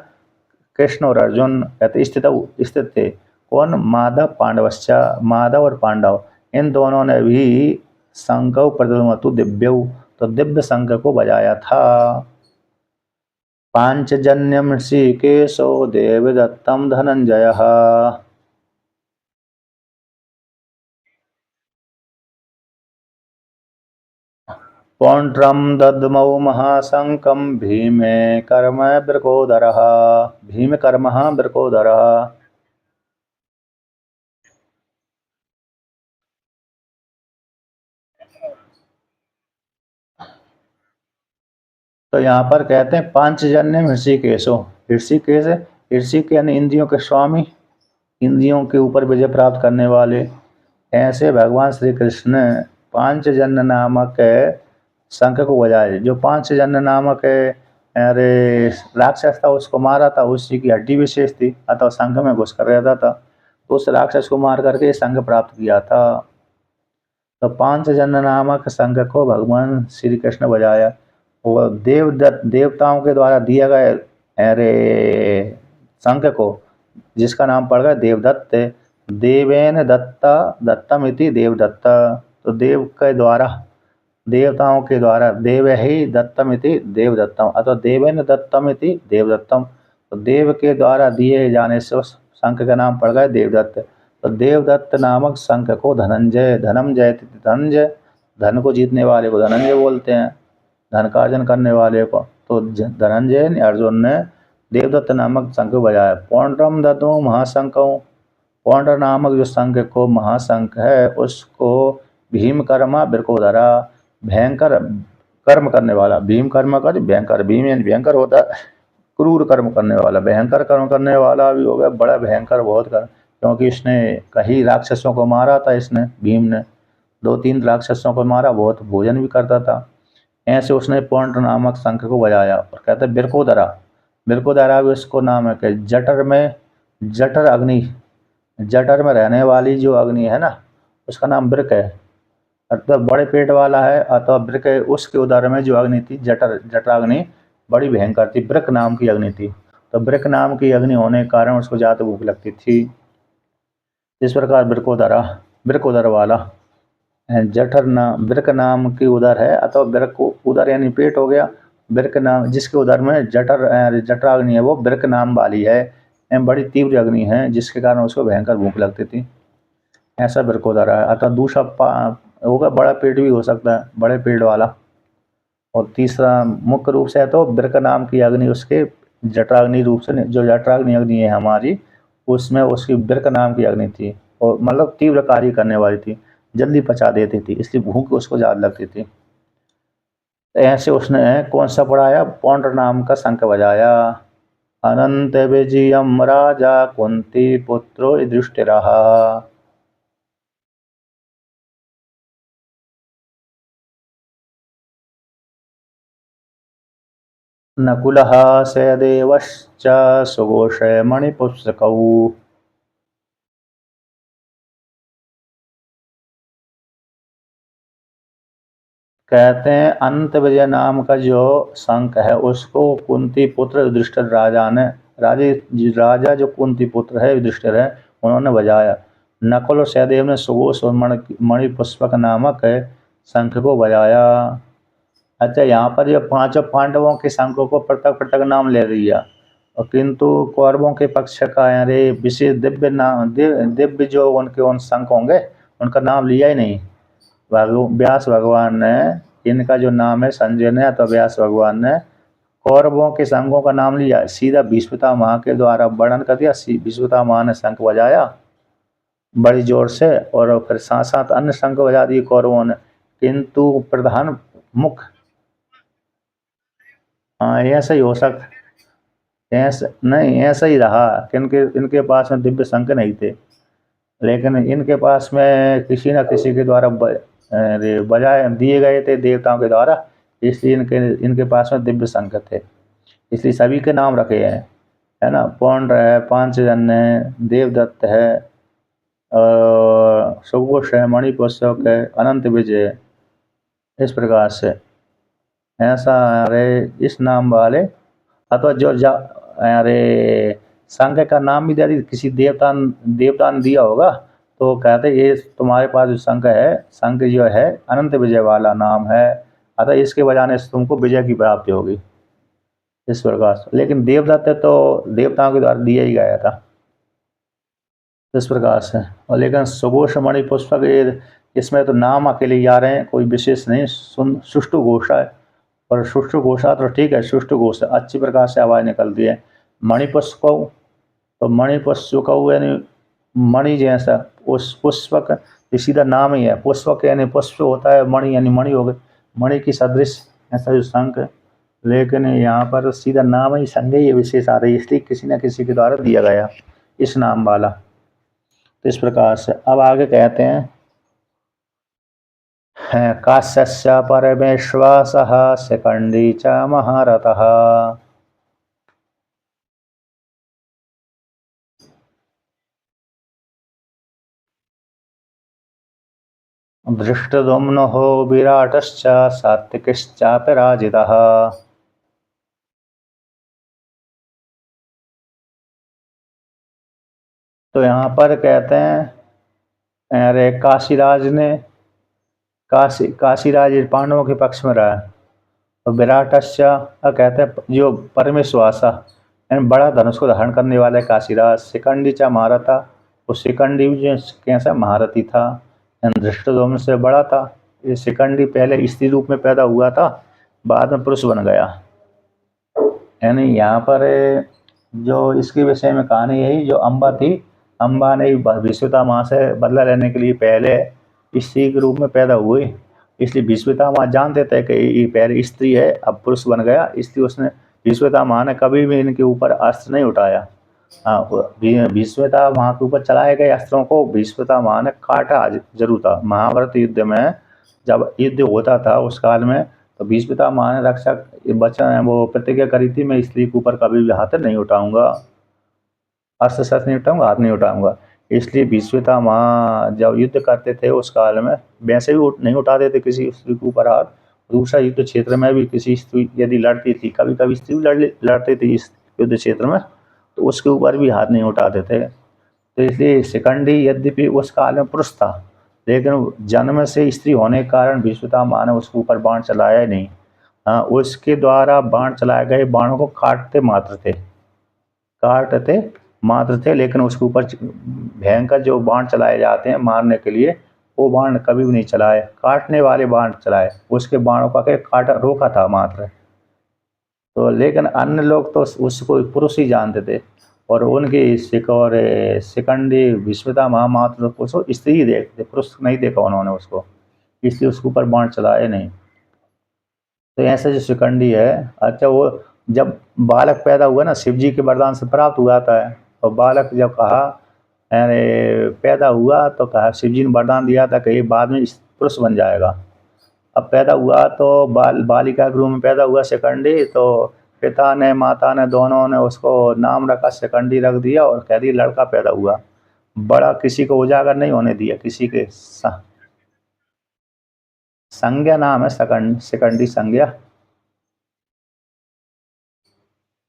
कृष्ण और अर्जुन स्थित थे। कौन? माधव और पांडव, इन दोनों ने भी शंखौ प्रदद्मतु दिव्यौ, तो दिव्य शंख को बजाया था। पांचजन्यम ऋषिकेशो देवदत्तम धनंजयः। पौंड्रम दद्मौ महाशंकं भीमे कर्म वृकोदरः। भीम कर्म वृकोदरः। तो यहाँ पर कहते हैं पांचजन्य ऋषिकेशो, ऋषिकेश, ऋषि के यानी इंद्रियों के स्वामी, इंद्रियों के ऊपर विजय प्राप्त करने वाले, ऐसे भगवान श्री कृष्ण ने पांचजन्य नामक शंख को बजाए। जो पांचजन्य नामक अरे राक्षस था उसको मारा था, उसी की हड्डी विशेष थी, अतः शंख में घुस कर रहता था, तो उस राक्षस को मार करके शंख प्राप्त किया था। तो पांचजन्य नामक शंख को भगवान श्री कृष्ण बजाया। वो देवताओं के द्वारा दिया गए अरे शंख को, जिसका नाम पड़ गया देवदत्त। देवेन दत्ता दत्तम इति देवदत्ता, तो देव के द्वारा, देवताओं के द्वारा, देव ही दत्तम इति देवदत्तम, अथवा देवेन दत्तम इति देवदत्तम, तो देव के द्वारा दिए जाने से उस शंख का नाम पड़ गया देवदत्त। तो देवदत्त नामक शंख को धनंजय, धनंजय, धन को जीतने वाले को धनंजय बोलते हैं, धन का अर्जन करने वाले को। तो धनंजय अर्जुन ने देवदत्त नामक शंख बजाया। पौंड्रम दत्तो महाशंखों, पौंड्र नामक जो शंख को महाशंख है उसको भीम कर्मा वृकोदरा, भयंकर कर्म करने वाला, भीम कर्म कर भयंकर, भीम यानी भयंकर होता है, क्रूर कर्म करने वाला, भयंकर कर्म करने वाला भी हो गया, बड़ा भयंकर बहुत कर, क्योंकि इसने कई राक्षसों को मारा था। इसने भीम ने 2-3 राक्षसों को मारा, बहुत भोजन भी करता था। ऐसे उसने पौंड्र नामक शंख को बजाया और कहते हैं बिरकोदरा। बिरकोदरा भी उसको नाम है कि जठर में, जठर अग्नि, जठर में रहने वाली जो अग्नि है ना, उसका नाम बिरक है। अर्थात बड़े पेट वाला है, अथवा बिरक है। उसके उदर में जो अग्नि थी, जठराग्नि, बड़ी भयंकर थी, बिरक नाम की अग्नि थी। तो बिरक नाम की अग्नि होने के कारण उसको ज़्यादा भूख लगती थी। इस प्रकार बिरकोदरा, बिरकोदर वाला जठर नाम, बिरक नाम की उदर है, अथवा बिरक उदर यानी पेट हो गया। बिरक नाम जिसके उदर में जठराग्नि है, वो बिरक नाम वाली है। बड़ी तीव्र अग्नि है, जिसके कारण उसको भयंकर भूख लगती थी। ऐसा बिरकोदरा है। अतः दूसरा होगा बड़ा पेट भी हो सकता है, बड़े पेट वाला। और तीसरा मुख्य रूप से है तो बिरक नाम की अग्नि उसके जठराग्नि रूप से, जो जठराग्नि अग्नि है हमारी, उसमें उसकी बिरक नाम की अग्नि थी, और मतलब तीव्र कार्य करने वाली थी, जल्दी पचा देती थी, इसलिए भूख उसको ज़्यादा लगती थी। ऐसे उसने कौन सा पढ़ाया, पौंड्र नाम का शंख बजाया। अनंत विजयम राजा कुंती पुत्रो युधिष्ठिरः। नकुलः सहदेवश्च सुघोषे मणिपुस्तकौ। कहते हैं अनंत विजय नाम का जो शंख है, उसको कुंती पुत्र युधिष्ठिर राजा ने, राजा जो कुंती पुत्र है युधिष्ठिर है, उन्होंने बजाया। नकुल और सहदेव ने सुघोष और मणिपुष्पक नामक शंख को बजाया। अच्छा, यहाँ पर ये पांचों पांडवों के शंखों को पृथक पृथक नाम ले रही है, और किंतु कौरवों के पक्ष का अरे विशेष दिव्य नाम, दिव्य जो उनके उन शंख होंगे, उनका नाम लिया ही नहीं। व्यास भगवान ने, इनका जो नाम है संजय ने, तो व्यास भगवान ने कौरवों के शंखों का नाम लिया, सीधा भीष्मपितामह के द्वारा वर्णन कर दिया। भीष्मपितामह ने शंख बजाया बड़ी जोर से, और फिर साथ साथ अन्य शंख बजा दिए कौरवों ने, किंतु प्रधान मुख्य, हाँ ऐसा ही हो सकता, ऐसा नहीं, ऐसा ही रहा कि इनके इनके पास में दिव्य शंख नहीं थे, लेकिन इनके पास में किसी न किसी के द्वारा बजाए दिए गए थे देवताओं के द्वारा, इसलिए इनके इनके पास में दिव्य शंख थे, इसलिए सभी के नाम रखे हैं, है ना। पौंड्र है, पांचजन्य है, देवदत्त है, और सुघोष है, मणिपुस्तक है, अनंत विजय है। इस प्रकार से ऐसा अरे इस नाम वाले, अथवा जो अरे शंख का नाम भी दे दी, किसी देवता ने दिया होगा, तो कहते ये तुम्हारे पास जो शंख है, शंख जो है अनंत विजय वाला नाम है, अतः इसके बजाने से तुमको विजय की प्राप्ति होगी, इस प्रकार से। लेकिन देवदत्त तो देवताओं के द्वारा दिया ही गया था, इस प्रकार से। और लेकिन सुघोष मणि पुष्पक, इसमें तो नाम अकेले ही आ रहे हैं, कोई विशेष नहीं। सुष्टु घोषा है, और सुष्टु घोषा तो ठीक है, सुष्टु घोषा अच्छी प्रकार से आवाज़ निकलती है। मणिपुष्प, तो मणिपुष्प यानी मणि जैसा, उस पुष्पक ये सीधा नाम ही है, पुष्पक यानी पुष्प होता है, मणि यानी मणि हो गए, मणि की सदृश ऐसा जो शंख है। लेकिन यहाँ पर सीधा नाम ही संज्ञा ये विशेष आ रही है, इसलिए किसी न किसी के द्वारा दिया गया इस नाम वाला। तो इस प्रकार से अब आगे कहते हैं काश्यस्य परमेश्वासः शिखंडी च महारथः। धृष्टद्युम्नो विराटश्च सात्विकश्चापराजितः। तो यहाँ पर कहते हैं अरे काशीराज ने, काशीराज पांडवों के पक्ष में रहा, और विराटस्य कहते हैं जो परमेश्वासा यानी बड़ा धनुष को धारण करने वाला है काशीराज। शिखंडी चा महारथा, वो शिखंडी जो कैसा महारथी था, धृष्टद्युम्न से बड़ा था। ये शिखंडी पहले स्त्री रूप में पैदा हुआ था, बाद में पुरुष बन गया। यानी यहाँ पर जो इसके विषय में कहानी यही, जो अम्बा थी, अम्बा ने भीष्मपितामह से बदला लेने के लिए पहले स्त्री के रूप में पैदा हुई, इसलिए भीष्मपितामह जानते थे कि ये पहले स्त्री है, अब पुरुष बन गया, इसलिए उसने, भीष्मपितामह ने कभी भी इनके ऊपर अस्त्र नहीं उठाया, हाँ, भीष्म के ऊपर चलाए गए अस्त्रों को भीष्म ने काटा जरूर था। महाभारत युद्ध में जब युद्ध होता था उस काल में, तो भीष्म ने रक्षक वचन वो प्रतिज्ञा करी थी, मैं स्त्री के ऊपर कभी भी हाथ नहीं उठाऊंगा, अस्त्र शस्त्र नहीं उठाऊंगा, हाथ नहीं उठाऊंगा। इसलिए भीष्म जब युद्ध करते थे उस काल में, वैसे भी नहीं उठाते थे किसी स्त्री के ऊपर हाथ। दूसरा युद्ध क्षेत्र में भी किसी स्त्री यदि लड़ती थी, कभी कभी स्त्री लड़ती थी इस युद्ध क्षेत्र में, तो उसके ऊपर भी हाथ नहीं उठाते थे। तो इसलिए शिखंडी यद्यपि उस काल में पुरुष था, लेकिन जन्म से स्त्री होने के कारण भीष्म ने उसके ऊपर बाण चलाया ही नहीं। हाँ, उसके द्वारा बाण चलाए गए बाणों को काटते मात्र थे, लेकिन उसके ऊपर भयंकर जो बाण चलाए जाते हैं मारने के लिए, वो बाण कभी भी नहीं चलाए, काटने वाले बाण चलाए, उसके बाणों का काटा रोका था मात्र। तो लेकिन अन्य लोग तो उसको पुरुष ही जानते थे, और उनकी शिखंडी भीष्मता महामात्र को स्त्री ही देखते, पुरुष नहीं देखा उन्होंने उसको, इसलिए उसके ऊपर बाण चलाए नहीं। तो ऐसे जो शिखंडी है, अच्छा वो जब बालक पैदा हुआ ना, शिव जी के वरदान से प्राप्त हुआ था, और बालक जब कहा, अरे पैदा हुआ तो कहा, शिव जी ने वरदान दिया था कि ये बाद में पुरुष बन जाएगा। अब पैदा हुआ तो बालिका के रूप में पैदा हुआ शिखंडी, तो पिता ने माता ने दोनों ने उसको नाम रखा, शिखंडी रख दिया, और कह दिया लड़का पैदा हुआ। बड़ा किसी को उजागर नहीं होने दिया, किसी के संज्ञा नाम है शिखंडी संज्ञा।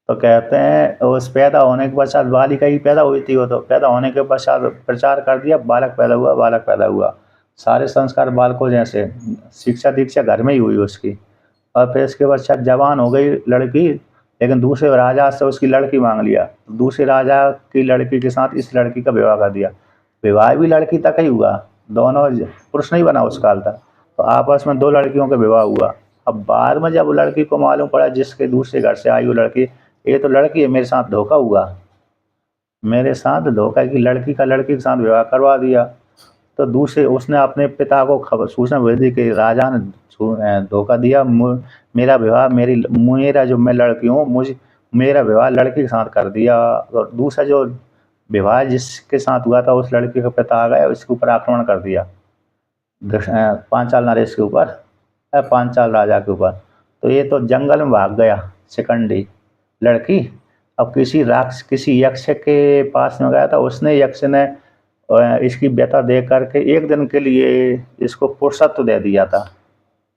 तो कहते हैं उस पैदा होने के पश्चात बालिका ही पैदा हुई थी, वो तो पैदा होने के पश्चात प्रचार कर दिया, बालक पैदा हुआ, बालक पैदा हुआ। सारे संस्कार बालकों जैसे, शिक्षा दीक्षा घर में ही हुई उसकी। और फिर इसके पश्चात जवान हो गई लड़की, लेकिन दूसरे राजा से उसकी लड़की मांग लिया, दूसरे राजा की लड़की के साथ इस लड़की का विवाह कर दिया। विवाह भी लड़की तक ही हुआ, दोनों पुरुष नहीं बना उस काल तक। तो आपस में दो लड़कियों का विवाह हुआ। अब बाद में जब लड़की को मालूम पड़ा जिसके दूसरे घर से आई वो लड़की, ये तो लड़की है, मेरे साथ धोखा हुआ, मेरे साथ धोखा की लड़की का लड़की के साथ विवाह करवा दिया। तो दूसरे उसने अपने पिता को खबर सूचना भेज दी कि राजा ने धोखा दिया, मेरा विवाह मेरा जो मैं लड़की हूँ, मेरा विवाह लड़की के साथ कर दिया। और दूसरा जो विवाह जिसके साथ हुआ था उस लड़की का पिता आ गया, उसके ऊपर आक्रमण कर दिया, पांचाल नरेश के ऊपर, पांचाल राजा के ऊपर। तो ये तो जंगल में भाग गया शिखंडी लड़की। अब किसी यक्ष के पास में गया था, उसने यक्ष ने इसकी व्यथा देख करके एक दिन के लिए इसको पुरुषत्व दे दिया था,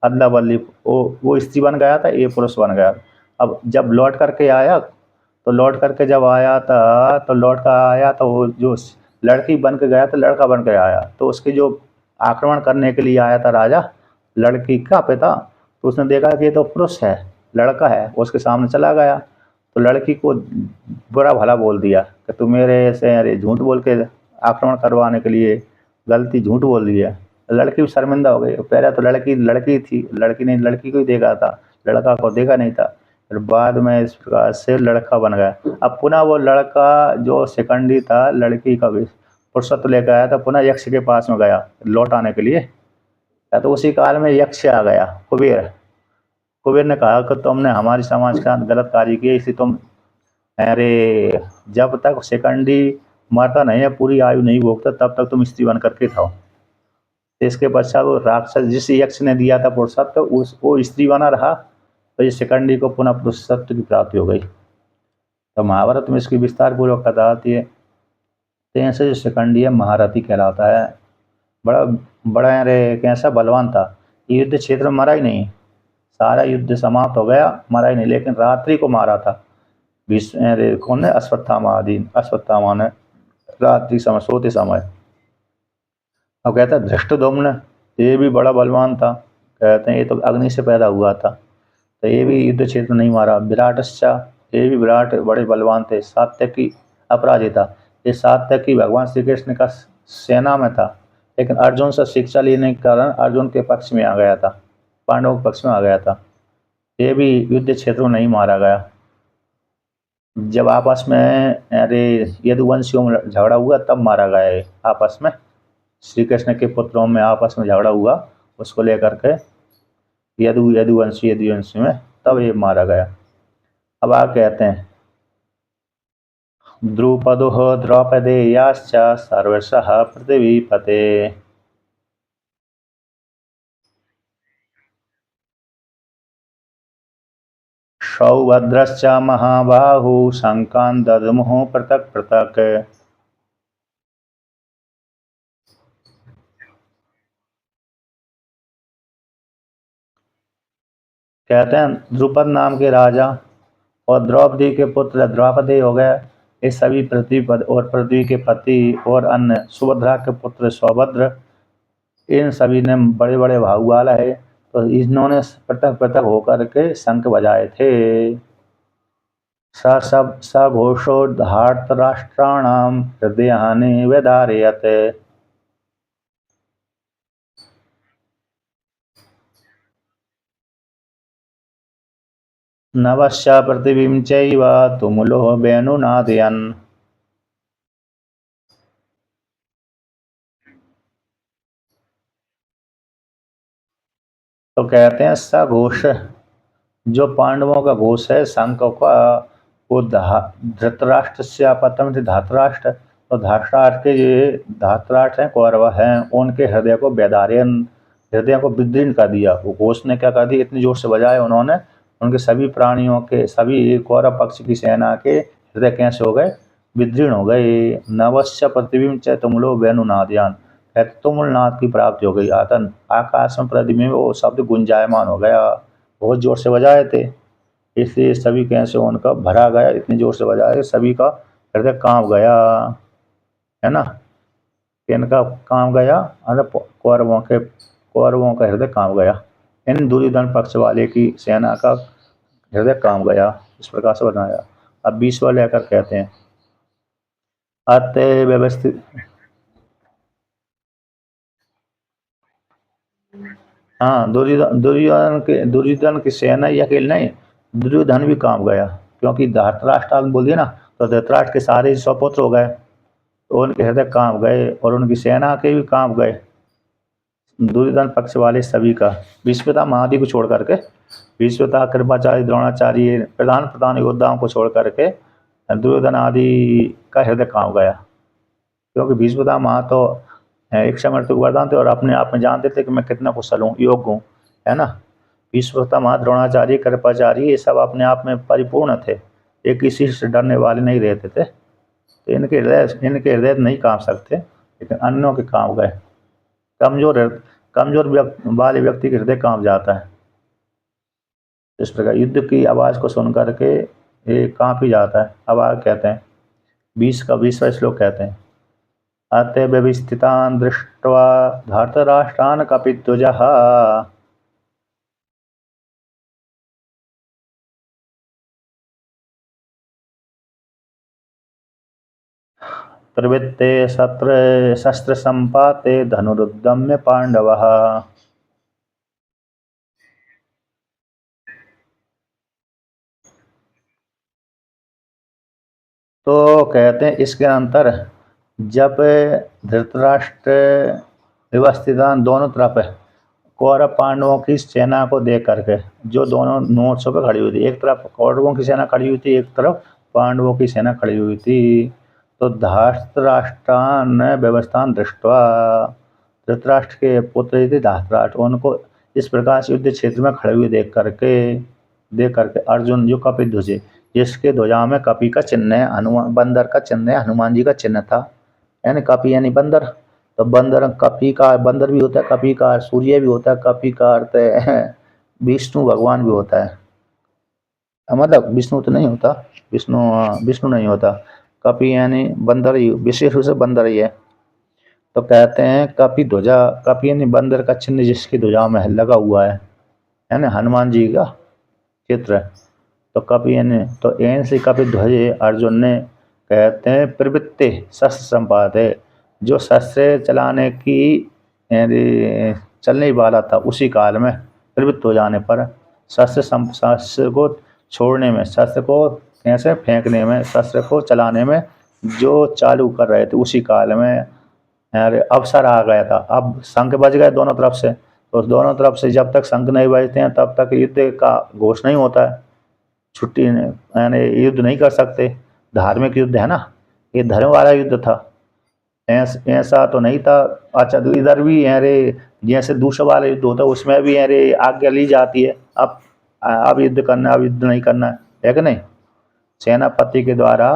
अदला बदली, वो स्त्री बन गया था, ये पुरुष बन गया। अब जब लौट करके आया, तो लौट करके जब आया था, तो लौट कर आया तो वो जो लड़की बन के गया था लड़का बन के आया, तो उसके जो आक्रमण करने के लिए आया था राजा, लड़की का पिता, तो उसने देखा कि ये तो पुरुष है, लड़का है, उसके सामने चला गया। तो लड़की को बुरा भला बोल दिया कि तू मेरे से अरे झूठ बोल के आक्रमण करवाने के लिए गलती झूठ बोल दिया। लड़की भी शर्मिंदा हो गई, पहले तो लड़की लड़की थी, लड़की ने लड़की को ही देखा था, लड़का को देखा नहीं था। फिर बाद में इस प्रकार से लड़का बन गया। अब पुनः वो लड़का जो शिखंडी था, लड़की का भी पुरुषत्व लेकर आया था, पुनः यक्ष के पास में गया लौट आने के लिए। या तो उसी काल में यक्ष आ गया, कुबेर। कुबेर ने कहा कि तुमने हमारे समाज का गलत कार्य किया, इसलिए तुम, अरे जब तक शिखंडी मरता नहीं है, पूरी आयु नहीं भोगता, तब तक तुम स्त्री बन करके खाओ। इसके पश्चात वो राक्षस जिस यक्ष ने दिया था पुरुषत्व, वो स्त्री बना रहा, तो ये शिखंडी को पुनः पुरुषत्व की प्राप्ति हो गई। तो महाभारत में इसकी विस्तार पूर्वक कथा आती है। तो ऐसे जो शिखंडी है महारथी कहलाता है। बड़ा बड़ा अरे कैसा बलवान था, युद्ध क्षेत्र में मरा ही नहीं, सारा युद्ध समाप्त हो गया, मरा ही नहीं, लेकिन रात्रि को मारा था। अरे कौन है, अश्वत्थामा ने रात्रि समय सोते समय। अब कहता है धृष्टद्युम्न, ये भी बड़ा बलवान था, कहते हैं ये तो अग्नि से पैदा हुआ था, तो ये भी युद्ध क्षेत्र नहीं मारा। विराटश्चा, ये भी विराट बड़े बलवान थे। सात्यकी अपराजिता, ये सात्यकी भगवान श्री कृष्ण का सेना में था, लेकिन अर्जुन से शिक्षा लेने के कारण अर्जुन के पक्ष में आ गया था, पांडवों के पक्ष में आ गया था। ये भी युद्ध क्षेत्र में नहीं मारा गया। जब आपस में अरे यदुवंशियों में झगड़ा हुआ तब मारा गया है आपस में, श्री कृष्ण के पुत्रों में आपस में झगड़ा हुआ, उसको लेकर के यदुवंशी में, तब ये मारा गया। अब आप कहते हैं द्रुपदो द्रौपदेयाश्च सर्वशः पृथिवीपते। सौभद्रश्च महाबाहु शङ्कान् दद्मुः पृथक् पृथक्। कहते हैं द्रुपद नाम के राजा और द्रौपदी के पुत्र द्रौपदी हो गए, ये सभी पृथ्वी पर और पृथ्वी के पति और अन्य सुभद्रा के पुत्र सौभद्र, इन सभी ने बड़े बड़े भाव वाला है, तो इन्होंने पृथक पृथक होकर के शंख बजाए थे। स घोषो धार्तराष्ट्राणां हृदयानि व्यधारयत्। नभश्च पृथिवीं चैव तुमुलो वेणुनादयन्। तो कहते हैं सघोष, जो पांडवों का घोष है शंख का, वो धृतराष्ट्र से आपत्तम थे धातराष्ट्र, तो धातराष्ट्र के ये धातराष्ट्र हैं कौरव हैं, उनके हृदय को बेदारियन, हृदय को विदीर्ण कर दिया। वो घोष ने क्या कर दिया, इतनी जोर से बजाए उन्होंने, उनके सभी प्राणियों के, सभी कौरव पक्ष की सेना के हृदय कैसे हो गए, विदीर्ण हो गए। नवश्य पृथ्वी च तुमलो वेणुनादयान, तुमुलनाद की प्राप्ति हो गई। आतन आकाश में पृथ्वी में वो शब्द गुंजायमान हो गया, बहुत जोर से बजाए थे, इसलिए सभी कैसे उनका भरा गया, इतनी जोर से बजाए सभी का हृदय कांप गया, है ना। इनका कांप गया, अरे कौरवों का हृदय कांप गया, इन दुर्योधन पक्ष वाले की सेना का हृदय कांप गया, इस प्रकार से बनाया। अब 20वां लेकर कहते हैं अतः व्यवस्थित। हाँ, दुर्योधन की सेना ही अकेले नहीं, दुर्योधन भी कांप गया, क्योंकि धृतराष्ट्र बोल दिया ना, तो धृतराष्ट्र के सारे 100 पुत्र हो गए, तो उनके हृदय कांप गए और उनकी सेना के भी कांप गए, दुर्योधन पक्ष वाले सभी का। भीष्म महादि को छोड़ करके, भीष्म कृपाचार्य द्रोणाचार्य प्रधान प्रधान योद्धाओं को छोड़ करके दुर्योधन आदि का हृदय कांप गया, क्योंकि भीष्म महा तो इच्छा मृत्यु वरदान थे और अपने आप में जानते थे कि मैं कितना कुशल हूँ, योग्य हूँ, है ना। भीष्म द्रोणाचार्य कृपाचार्य ये सब अपने आप में परिपूर्ण थे, ये किसी से डरने वाले नहीं रहते थे, तो इनके हृदय नहीं कांप सकते, लेकिन अन्यों के कांप गए। कमजोर वाले व्यक्ति के हृदय कांप जाता है, इस प्रकार युद्ध की आवाज को सुन करके ये कांप ही जाता है। अब आगे कहते हैं 20वां श्लोक कहते हैं अतः व्यवस्थितान् दृष्ट्वा धार्तराष्ट्रान् कपिध्वजः प्रवृत्ते शस्त्र संपाते धनुरुद्यम्य पांडवः। तो कहते हैं इसके अंतर, जब धृतराष्ट्र व्यवस्थितान दोनों तरफ कौरव पांडवों की सेना को देख करके, जो दोनों मोर्चों पर खड़ी हुई थी, एक तरफ कौरवों की सेना खड़ी हुई थी, एक तरफ पांडवों की सेना खड़ी हुई थी, तो धार्तराष्ट्रान व्यवस्थान दृष्टवा, धृतराष्ट्र के पुत्र थे धार्तराष्ट्र, उनको इस प्रकार से युद्ध क्षेत्र में खड़े हुए देख करके अर्जुन जो कपिध्वज, जिसके ध्वजा में कपि का चिन्ह है, हनुमान बंदर का चिन्ह है, हनुमान जी का चिन्ह था, यानी कपि यानी बंदर, तो बंदर कपि का बंदर भी होता है, कपि का सूर्य भी होता है, कपि का अर्थ है विष्णु भगवान भी होता है, मतलब विष्णु तो नहीं होता, विष्णु नहीं होता, कपि यानी बंदर ही, विशेष रूप से बंदर ही है। तो कहते हैं कपि ध्वजा, कपि यानी बंदर का चिन्ह जिसकी ध्वजा में लगा हुआ है, यानी हनुमान जी का चित्र है। तो कपि यानी तो एन से कपि ध्वजे अर्जुन ने, कहते हैं प्रवृत्ति शस्त्र संपादे, जो शस्त्र चलाने की चलने ही वाला था उसी काल में प्रवृत्त हो जाने पर, शस्त्र को छोड़ने में, शस्त्र को कैसे फेंकने में, शस्त्र को चलाने में जो चालू कर रहे थे उसी काल में अवसर आ गया था। अब शंख बज गए दोनों तरफ से, तो दोनों तरफ से जब तक शंख नहीं बजते हैं तब तक युद्ध का घोष नहीं होता है, छुट्टी यानी युद्ध नहीं कर सकते। धार्मिक युद्ध है ना, ये धर्म वाला युद्ध था। ऐसा तो नहीं था। अच्छा, तो इधर भी अरे जैसे दूसरा वाला युद्ध होता है उसमें भी अरे आज्ञा ली जाती है, अब युद्ध करना, अब युद्ध नहीं करना है कि नहीं। सेनापति के द्वारा,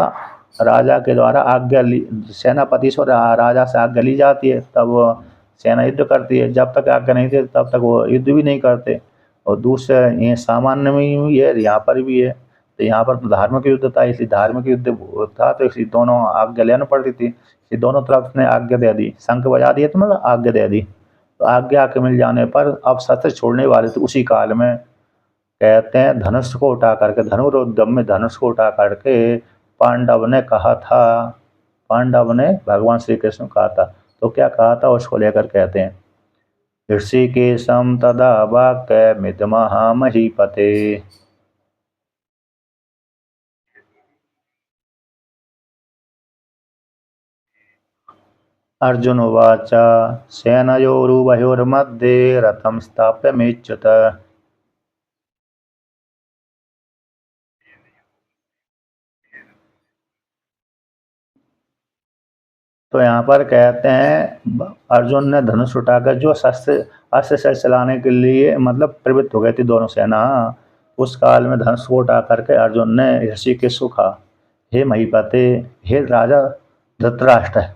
राजा के द्वारा आज्ञा ली, सेनापति से राजा से आज्ञा ली जाती है, तब वो सेना युद्ध करती है। जब तक आज्ञा नहीं देते तब तक वो युद्ध भी नहीं करते। और दूसरे ये सामान्य में भी है, यहाँ पर भी है। तो यहाँ पर तो धार्मिक युद्ध था, इसलिए धार्मिक युद्ध था तो इसलिए दोनों आज्ञा लेना पड़ती थी। इसलिए दोनों तरफ ने आज्ञा दे दी, शंख बजा दिए तो मतलब आज्ञा दे दी। तो आज्ञा के मिल जाने पर अब शस्त्र छोड़ने वाले थे उसी काल में। कहते हैं धनुष को उठा करके, धनुर्युद्ध में धनुष को उठा करके पांडव ने कहा था, पांडव ने भगवान श्री कृष्ण को कहा था। तो क्या कहा था उसको लेकर कहते हैं, ऋषिकेशम तदा वाक्य मितमहामहीपते। अर्जुन उवाच सेनयोरुभयोर्मध्ये रथं स्थाप्यमेच्युत। तो यहाँ पर कहते हैं अर्जुन ने धनुष उठाकर जो शस्त्र अस्त्र शस्त्र चलाने के लिए मतलब प्रवृत्त हो गई थी दोनों सेना, उस काल में धनुष को उठा करके अर्जुन ने ऋषिकेश को कहा, हे महीपते, हे राजा धृतराष्ट्र।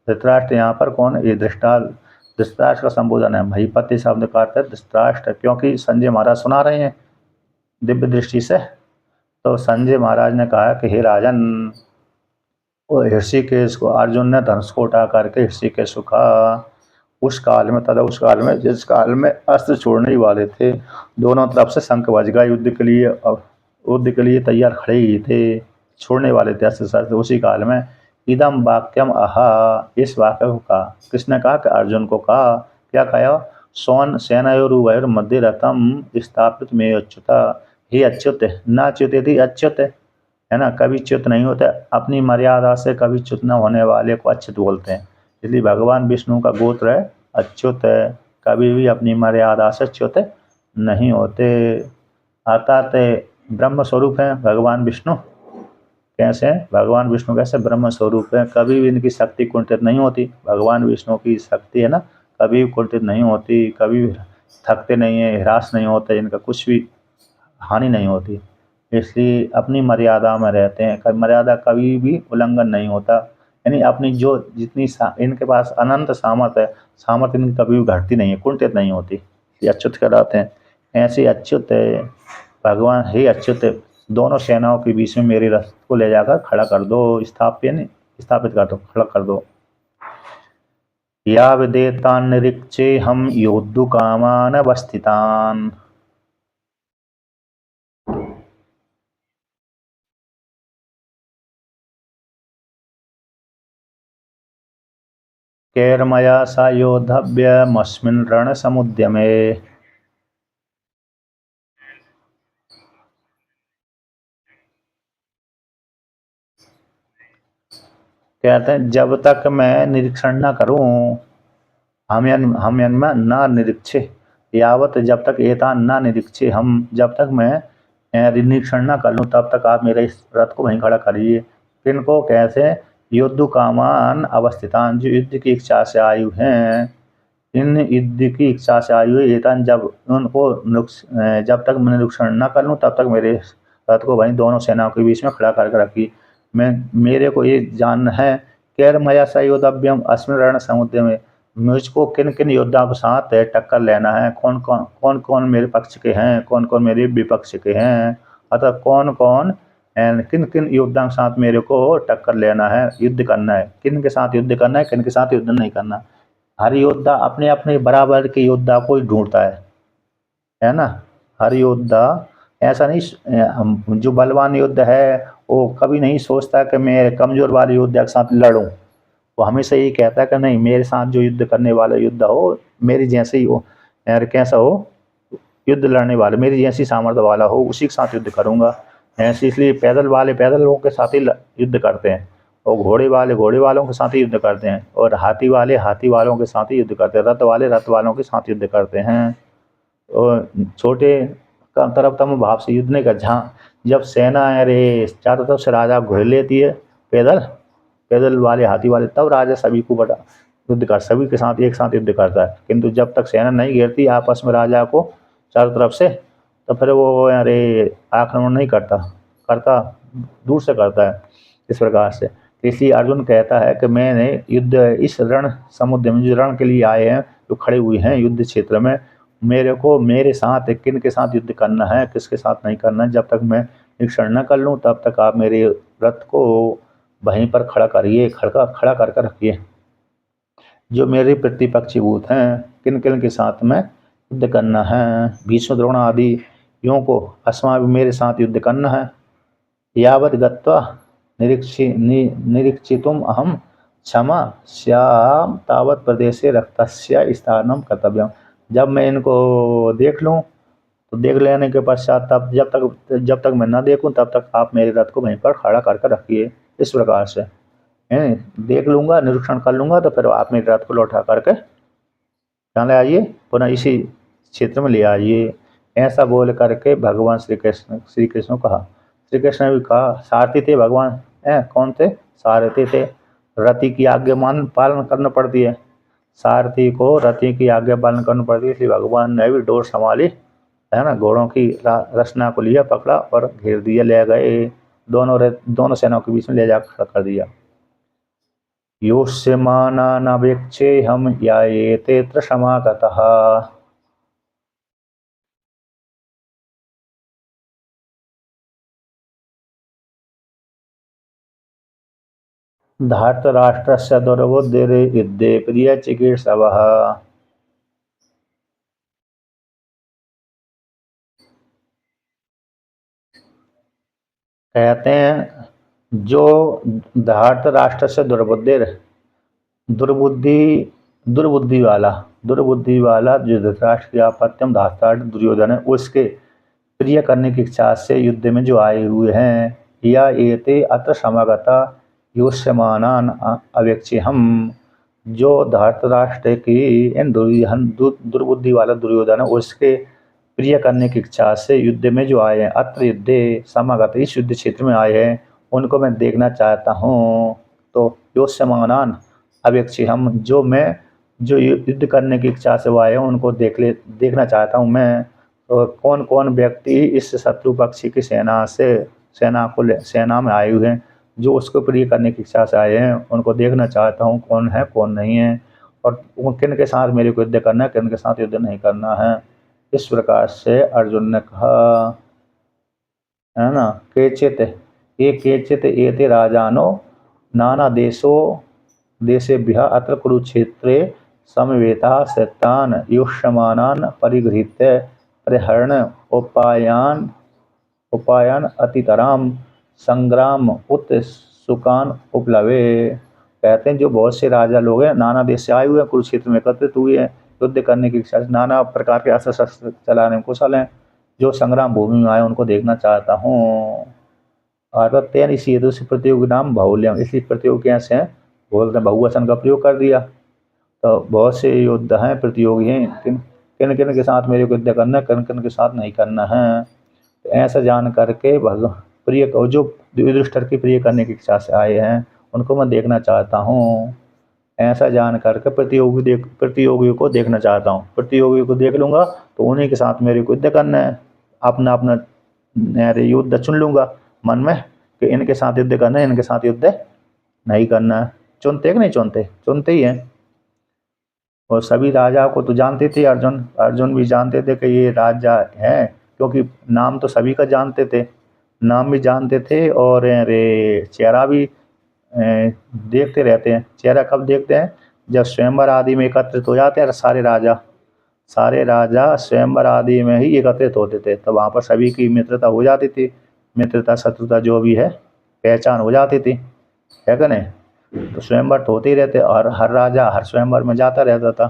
धृतराष्ट्र यहाँ पर कौन है, ये धृतराष्ट्र का संबोधन है। महीपति शब्द का अर्थ है धृतराष्ट्र, क्योंकि संजय महाराज सुना रहे हैं दिव्य दृष्टि से। तो संजय महाराज ने कहा कि हे राजन, वो ऋषिकेश को अर्जुन ने धनुष को उठा करके ऋषिकेश को कहा। उस काल में, तथा उस काल में जिस काल में अस्त्र छोड़ने ही वाले थे, दोनों तरफ से शंख बज गए युद्ध के लिए, युद्ध के लिए तैयार खड़े ही थे, छोड़ने वाले थे अस्त्र शस्त्र। उसी काल में इदम वाक्यम आहा, इस वाक्य को कहा, किसने कहा कि अर्जुन को कहा। क्या कहा, सोन सेनयोरुभयोर मध्य रथम स्थापित में अच्युता, हे अच्युत, ना च्युत अच्युत है ना, कभी च्युत नहीं होते। अपनी मर्यादा से कभी च्युत न होने वाले को अच्युत बोलते हैं। इसलिए भगवान विष्णु का गोत्र है अच्युत है, कभी भी अपनी मर्यादा से च्युत नहीं होते। अर्थात ब्रह्म स्वरूप है भगवान विष्णु। कैसे हैं भगवान विष्णु, कैसे ब्रह्म स्वरूप है, कभी भी इनकी शक्ति कुंठित नहीं होती। भगवान विष्णु की शक्ति है ना, कभी भी कुंठित नहीं होती, कभी भी थकते नहीं है, ह्रास नहीं होता, इनका कुछ भी हानि नहीं होती। इसलिए अपनी मर्यादा में रहते हैं, मर्यादा कभी भी उल्लंघन नहीं होता। यानी अपनी जो जितनी इनके पास अनंत सामर्थ्य है, सामर्थ्य इनकी कभी भी घटती नहीं है, कुंठित नहीं होती। ये अच्युत कहलाते हैं। ऐसे अच्युत है भगवान, ही अच्युत है, दोनों सेनाओं के बीच में मेरे रथ को ले जाकर खड़ा कर दो, स्थापित कर दो, खड़ा कर दो। या विदेतान निरीक्षे हम योद्धु कामान अवस्थितान। कैर्मया सा योद्धव्यमस्मिन् रणसमुद्यमे। कहते हैं जब तक मैं निरीक्षण न करूं, हम में न निरीक्षे, यावत जब तक एतान न निरीक्षे, हम जब तक मैं निरीक्षण न कर लूँ तब तक आप मेरे इस रथ को वहीं खड़ा करिए। किनको, कैसे, युद्ध कामान अवस्थितान, जो युद्ध की इच्छा से आयु हैं, इन युद्ध की इच्छा से आयु है एतान, जब उनको जब तक मैं निरीक्षण न कर लूँ तब तक मेरे रथ को वहीं दोनों सेनाओं के बीच में खड़ा करके रखी। मेरे को ये जानना है, कैर मया सा योद्धव्यम अस्मिन् रण समुद्र में, मुझको किन किन योद्धाओं के साथ टक्कर लेना है, कौन कौन मेरे पक्ष के हैं, कौन कौन मेरे विपक्ष के हैं, अतः कौन कौन किन किन योद्धाओं के साथ मेरे को टक्कर लेना है, युद्ध करना है, किन के साथ युद्ध करना है, किन के साथ युद्ध नहीं करना। हर योद्धा अपने अपने बराबर के योद्धा को ही ढूंढता है ना। हर योद्धा ऐसा नहीं, जो बलवान योद्धा है वो कभी नहीं सोचता कि मैं कमजोर वाले योद्धा के साथ लड़ूं। वो हमेशा यही कहता है कि नहीं, मेरे साथ जो युद्ध करने वाला योद्धा हो, मेरी जैसे ही हो, यार कैसा हो, युद्ध लड़ने वाला मेरी जैसी सामर्थ्य वाला हो, उसी के साथ युद्ध करूंगा। ऐसे इसलिए पैदल वाले पैदल लोगों के साथ ही युद्ध करते हैं, और घोड़े वाले घोड़े वालों के साथ ही युद्ध करते हैं, और हाथी वाले हाथी वालों के साथ ही युद्ध करते हैं, रथ वाले रथ वालों के साथ युद्ध करते हैं। और छोटे तरफ तम भाव से युद्ध नहीं कर, जहाँ जब सेना अरे चारों तरफ से राजा घेर लेती है, पैदल पैदल वाले हाथी वाले, तब राजा सभी को बड़ा युद्ध कर, सभी के साथ एक साथ युद्ध करता है। किंतु जब तक सेना नहीं घेरती आपस में राजा को चारों तरफ से, तो फिर वो अरे आक्रमण नहीं करता, करता दूर से करता है इस प्रकार से। इसलिए अर्जुन कहता है कि मैंने युद्ध इस रण समुद्र में जो रण के लिए आए हैं, जो खड़े हुए हैं युद्ध क्षेत्र में, मेरे को मेरे साथ किन के साथ युद्ध करना है, किसके साथ नहीं करना है, जब तक मैं निरीक्षण न कर लूँ तब तक आप मेरे रथ को वहीं पर खड़ा करिए, खड़ा करके रखिए। जो मेरे प्रतिपक्षीभूत हैं, किन किन के साथ में युद्ध करना है, भीष्म द्रोण आदि यों को अस्माभि मेरे साथ युद्ध करना है। यावत् गत्वा निरीक्षितुम अहम क्षमा श्याम तावत् प्रदेशे रक्तस्य स्थानम कर्तव्यम। जब मैं इनको देख लूँ तो देख लेने के पश्चात तब जब तक मैं न देखूं तब तक आप मेरे रथ को वहीं पर खड़ा करके रखिए। इस प्रकार से देख लूँगा, निरीक्षण कर लूँगा, तो फिर आप मेरे रथ को लौटा करके कहाँ ले आइए, पुनः इसी क्षेत्र में ले आइए। ऐसा बोल करके भगवान श्री कृष्ण कहा। श्री कृष्ण ने भी कहा, सारथी थे भगवान, कौन थे, सारथी थे। रति की आज्ञा पालन करना पड़ती है, सारथी को रति की आज्ञा पालन करनी पड़ती है। इसलिए भगवान ने भी डोर संभाली, है ना, घोड़ों की रचना को लिया, पकड़ा और घेर दिया, ले गए, दोनों सेनाओं के बीच में ले जा खड़ा कर दिया। योष्यमाना नवेक्षे हम या ये तेत्र समागतः। धार्तराष्ट्रस्य दुर्बुद्धिर्युद्धे प्रियचिकीर्षवः। कहते हैं जो धार्तराष्ट्र से दुर्बुद्धि वाला जो धृतराष्ट्र की आपत्यम धार्तराष्ट्र दुर्योधन है, उसके प्रिय करने की इच्छा से युद्ध में जो आए हुए हैं, या एते अत्र समागता योष्यमानान अवेक्षे हम, जो धार्तराष्ट्र की इन दुर्बुद्धि वाला दुर्योधन है, उसके प्रिय करने की इच्छा से युद्ध में जो आए हैं, अत्र युद्धे समागत, इस युद्ध क्षेत्र में आए हैं, उनको मैं देखना चाहता हूँ। तो योष्यमानान अवेक्षे हम, जो युद्ध करने की इच्छा से वो आए हैं, उनको देखना चाहता हूँ मैं। तो कौन कौन व्यक्ति इस शत्रु पक्षी की सेना में आए हुए हैं, जो उसको प्रिय करने की इच्छा से आए हैं, उनको देखना चाहता हूँ, कौन है कौन नहीं है, और किन के साथ मेरे को युद्ध करना है, किन के साथ युद्ध नहीं करना है। इस प्रकार से अर्जुन ने कहा, है ना, केचित एते राजानो नाना देशेभ्यः अत्र कुरुक्षेत्रे समवेता शतान युष्यमानान परिगृह्य परिहरण उपायान अतितराम संग्राम उत्सुकान उपलवे। कहते हैं जो बहुत से राजा लोग हैं, नाना देश से आए हुए हैं, कुरुक्षेत्र में एकत्रित हुए हैं, युद्ध करने की इच्छा से, नाना प्रकार के अस्त्र शस्त्र चलाने में कुशल हैं, जो संग्राम भूमि में आए उनको देखना चाहता हूँ। तेन इसी हेतु से प्रतियोगी नाम बाहुल्यम, इसलिए प्रतियोगी कैसे हैं, बोलते हैं बहुवचन का प्रयोग कर दिया। तो बहुत से योद्धा हैं, प्रतियोगी हैं, किन किन के साथ मेरे को युद्ध करना है, किन किन के साथ नहीं करना है। तो ऐसा जान करके प्रिय को, जो युधिष्ठिर की प्रिय करने की इच्छा से आए हैं, उनको मैं देखना चाहता हूँ। ऐसा जान करके प्रतियोगी को देखना चाहता हूँ। प्रतियोगी को देख लूँगा तो उन्हीं के साथ मेरे को युद्ध करना है। अपना अपना युद्ध चुन लूँगा मन में कि इनके साथ युद्ध करना है, इनके साथ युद्ध नहीं करना है। चुनते कि नहीं चुनते, चुनते ही हैं। और सभी राजा को तो जानते थे, अर्जुन भी जानते थे कि ये राजा हैं, क्योंकि नाम तो सभी का जानते थे, नाम भी जानते थे, और चेहरा भी देखते रहते हैं। चेहरा कब देखते हैं, जब स्वयंवर आदि में एकत्रित हो जाते हैं सारे राजा स्वयंवर आदि में ही एकत्रित होते थे, तो वहाँ पर सभी की मित्रता हो जाती थी, मित्रता शत्रुता जो भी है पहचान हो जाती थी, है कि नहीं। तो स्वयंवर तो होते ही रहते, और हर राजा हर स्वयंवर में जाता रहता था,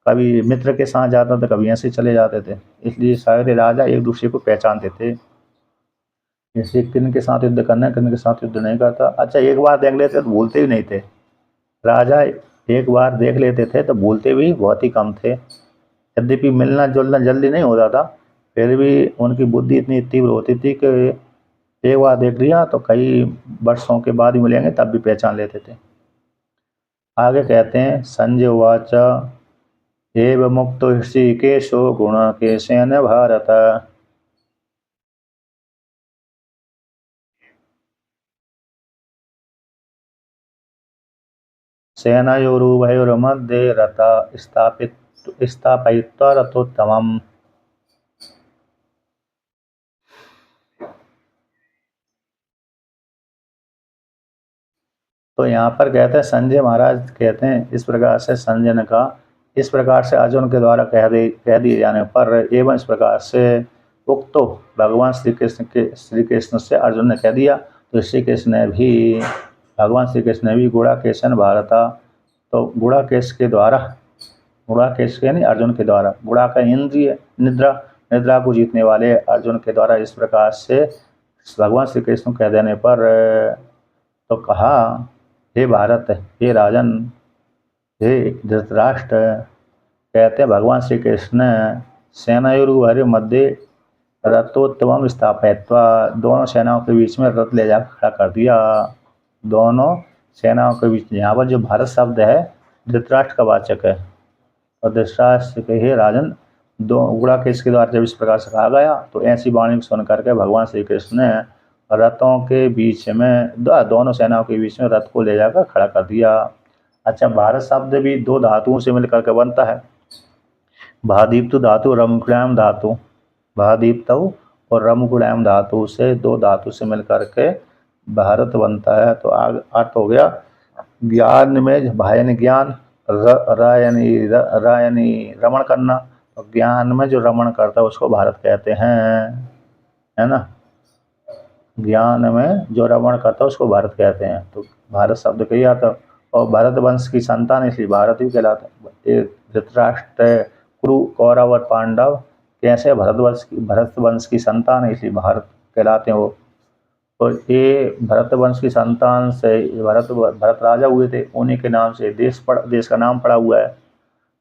कभी मित्र के साथ जाता था, कभी ऐसे चले जाते थे। इसलिए सारे राजा एक दूसरे को पहचानते थे, इसलिए किन के साथ युद्ध करना है, किन के साथ युद्ध नहीं करता। अच्छा, एक बार देख लेते तो भूलते भी नहीं थे राजा, एक बार देख लेते थे तो भूलते भी बहुत ही कम थे। यद्यपि मिलना जुलना जल्दी नहीं होता था, फिर भी उनकी बुद्धि इतनी तीव्र होती थी कि एक बार देख लिया तो कई वर्षों के बाद ही मिलेंगे तब भी पहचान लेते थे। आगे कहते हैं संजय उवाच एव मुक्तो ऋषिकेशो गुणकेशेन भारत। सेनयोरुभयोर्मध्ये रथा स्थापयित्वा रथोत्तमम्। तो यहाँ पर कहते हैं संजय महाराज कहते हैं इस प्रकार से संजय ने कहा, इस प्रकार से अर्जुन के द्वारा कह दिए जाने पर एवं इस प्रकार से उक्तो भगवान श्री कृष्ण से अर्जुन ने कह दिया तो श्री कृष्ण ने भी भगवान श्री कृष्ण ने भी गुड़ाकेशन भारता, तो गुड़ाकेश के द्वारा, गुड़ाकेश के नहीं अर्जुन के द्वारा, गुड़ा का इंद्रिय निद्रा, निद्रा को जीतने वाले अर्जुन के द्वारा इस प्रकार से भगवान श्री कृष्ण कह देने पर तो कहा हे भारत, हे राजन, हे धृतराष्ट्र, कहते हैं भगवान श्री कृष्ण ने सेनायुर्वहर मध्य रथोत्तम स्थापयित्वा, दोनों सेनाओं के बीच में रथ ले जाकर खड़ा कर दिया। दोनों सेनाओं के बीच, यहाँ पर जो भारत शब्द है धृतराष्ट्र का वाचक है, और धृतराष्ट्र के हे राजन, दो गुड़ाकेश के द्वारा जब इस प्रकार से कहा गया तो ऐसी वाणी सुन करके भगवान श्री कृष्ण ने रथों के बीच में, दोनों सेनाओं के बीच में रथ को ले जाकर खड़ा कर दिया। अच्छा, भारत शब्द भी दो धातुओं से मिलकर के बनता है, भादीप्तु धातु, रमकुड़ाम धातु, भादीप्तु और रमकुड़ाम धातु से, दो धातु से मिलकर के भारत बनता है। तो अर्थ हो गया ज्ञान में भायन ज्ञान, रायनी रमण करना, तो ज्ञान में जो रमण करता है उसको भारत कहते हैं, है ना। ज्ञान में जो रमण करता है उसको भारत कहते हैं। तो भारत शब्द कही आता, और भारत वंश की संतान इसलिए भारत ही कहलाता है। धृतराष्ट्र, कुरु, कौरव और पांडव कैसे भरत वंश की संतान है इसलिए भारत कहलाते हैं वो। और ये भरत वंश की संतान से भरत राजा हुए थे, उन्हीं के नाम से देश का नाम पड़ा हुआ है।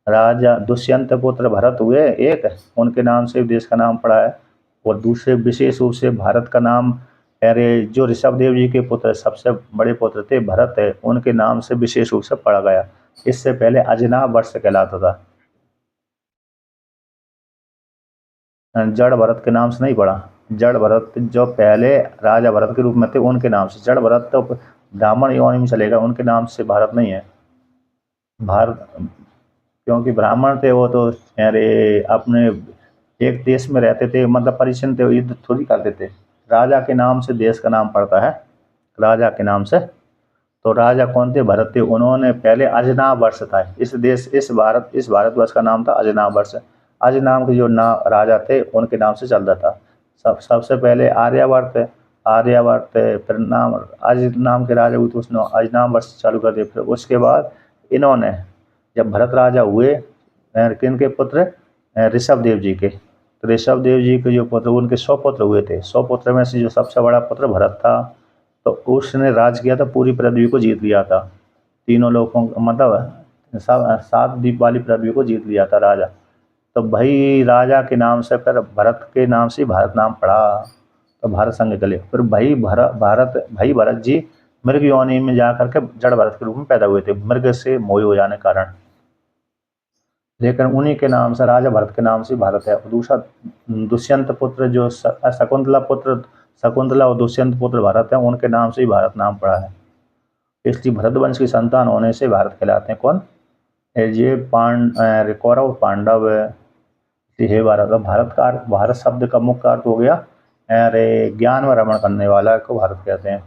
राजा दुष्यंत पुत्र भरत हुए एक, उनके नाम से देश का नाम पड़ा है। और दूसरे विशेष रूप से भारत का नाम, अरे जो ऋषभ देव जी के पुत्र सबसे बड़े पुत्र थे भरत है, उनके नाम से विशेष रूप से पढ़ा गया। इससे पहले अजनाभ वर्ष कहलाता था, जड़ भरत के नाम से नहीं पड़ा। जड़ भरत जो पहले राजा भरत के रूप में थे उनके नाम से, जड़ भरत तो ब्राह्मण योनि में चलेगा, उनके नाम से भारत नहीं है। भारत क्योंकि ब्राह्मण थे वो तो अरे अपने एक देश में रहते थे, मतलब परिचिन थे, युद्ध थोड़ी करते थे। राजा के नाम से देश का नाम पड़ता है, राजा के नाम से। तो राजा कौन थे? भरत थे। उन्होंने पहले अजनाभ वर्ष था, इस भारतवर्ष का नाम था अजनाभ वर्ष। अज नाम के जो राजा थे उनके नाम से चलता था। सबसे पहले आर्यावर्त, फिर नाम अज नाम के राजा हुए तो उसने अजनाभ वर्ष चालू कर दिया। फिर उसके बाद इन्होंने जब भरत राजा हुए, किन के पुत्र? ऋषभ देव जी के। तो ऋषभ देव जी के जो पुत्र, उनके 100 पुत्र हुए थे। 100 पुत्र में से जो सबसे बड़ा पुत्र भरत था, तो उसने राज किया था, पूरी पृथ्वी को जीत लिया था। तीनों लोगों मतलब 7 द्वीप वाली पृथ्वी को जीत लिया था राजा। तो भाई राजा के नाम से फिर भरत के नाम से भारत नाम पड़ा, तो भारत संग चले। फिर भाई भरत जी मृग योनि में जा करके जड़ भरत के रूप में पैदा हुए थे, मृग से मोह हो जाने कारण। लेकिन उन्हीं के नाम से, राजा भरत के नाम से भारत है। दूसरा दुष्यंत पुत्र जो शकुंतला और दुष्यंत पुत्र भरत है, उनके नाम से ही भारत नाम पड़ा है। इसलिए भरत वंश की संतान होने से भारत कहलाते हैं। कौन? ये कौरव पांडव। हे भारत, भारत शब्द का मुख्य अर्थ हो गया अरे ज्ञान में रमण करने वाला को भारत कहते हैं।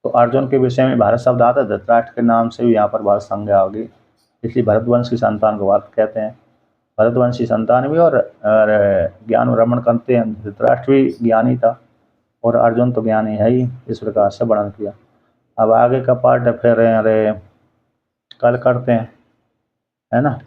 तो अर्जुन के विषय में भारत शब्द आता है, धृतराष्ट्र के नाम से भी यहाँ पर भारत संज्ञा होगी, इसलिए भरतवंश की संतान को भारत कहते हैं। भरतवंशी संतान भी और ज्ञान में रमण करते हैं। धृतराष्ट्र भी ज्ञानी था और अर्जुन तो ज्ञानी है ही, इस प्रकार से वर्णन किया। अब आगे का पार्ट फिर अरे कल करते हैं, है ना।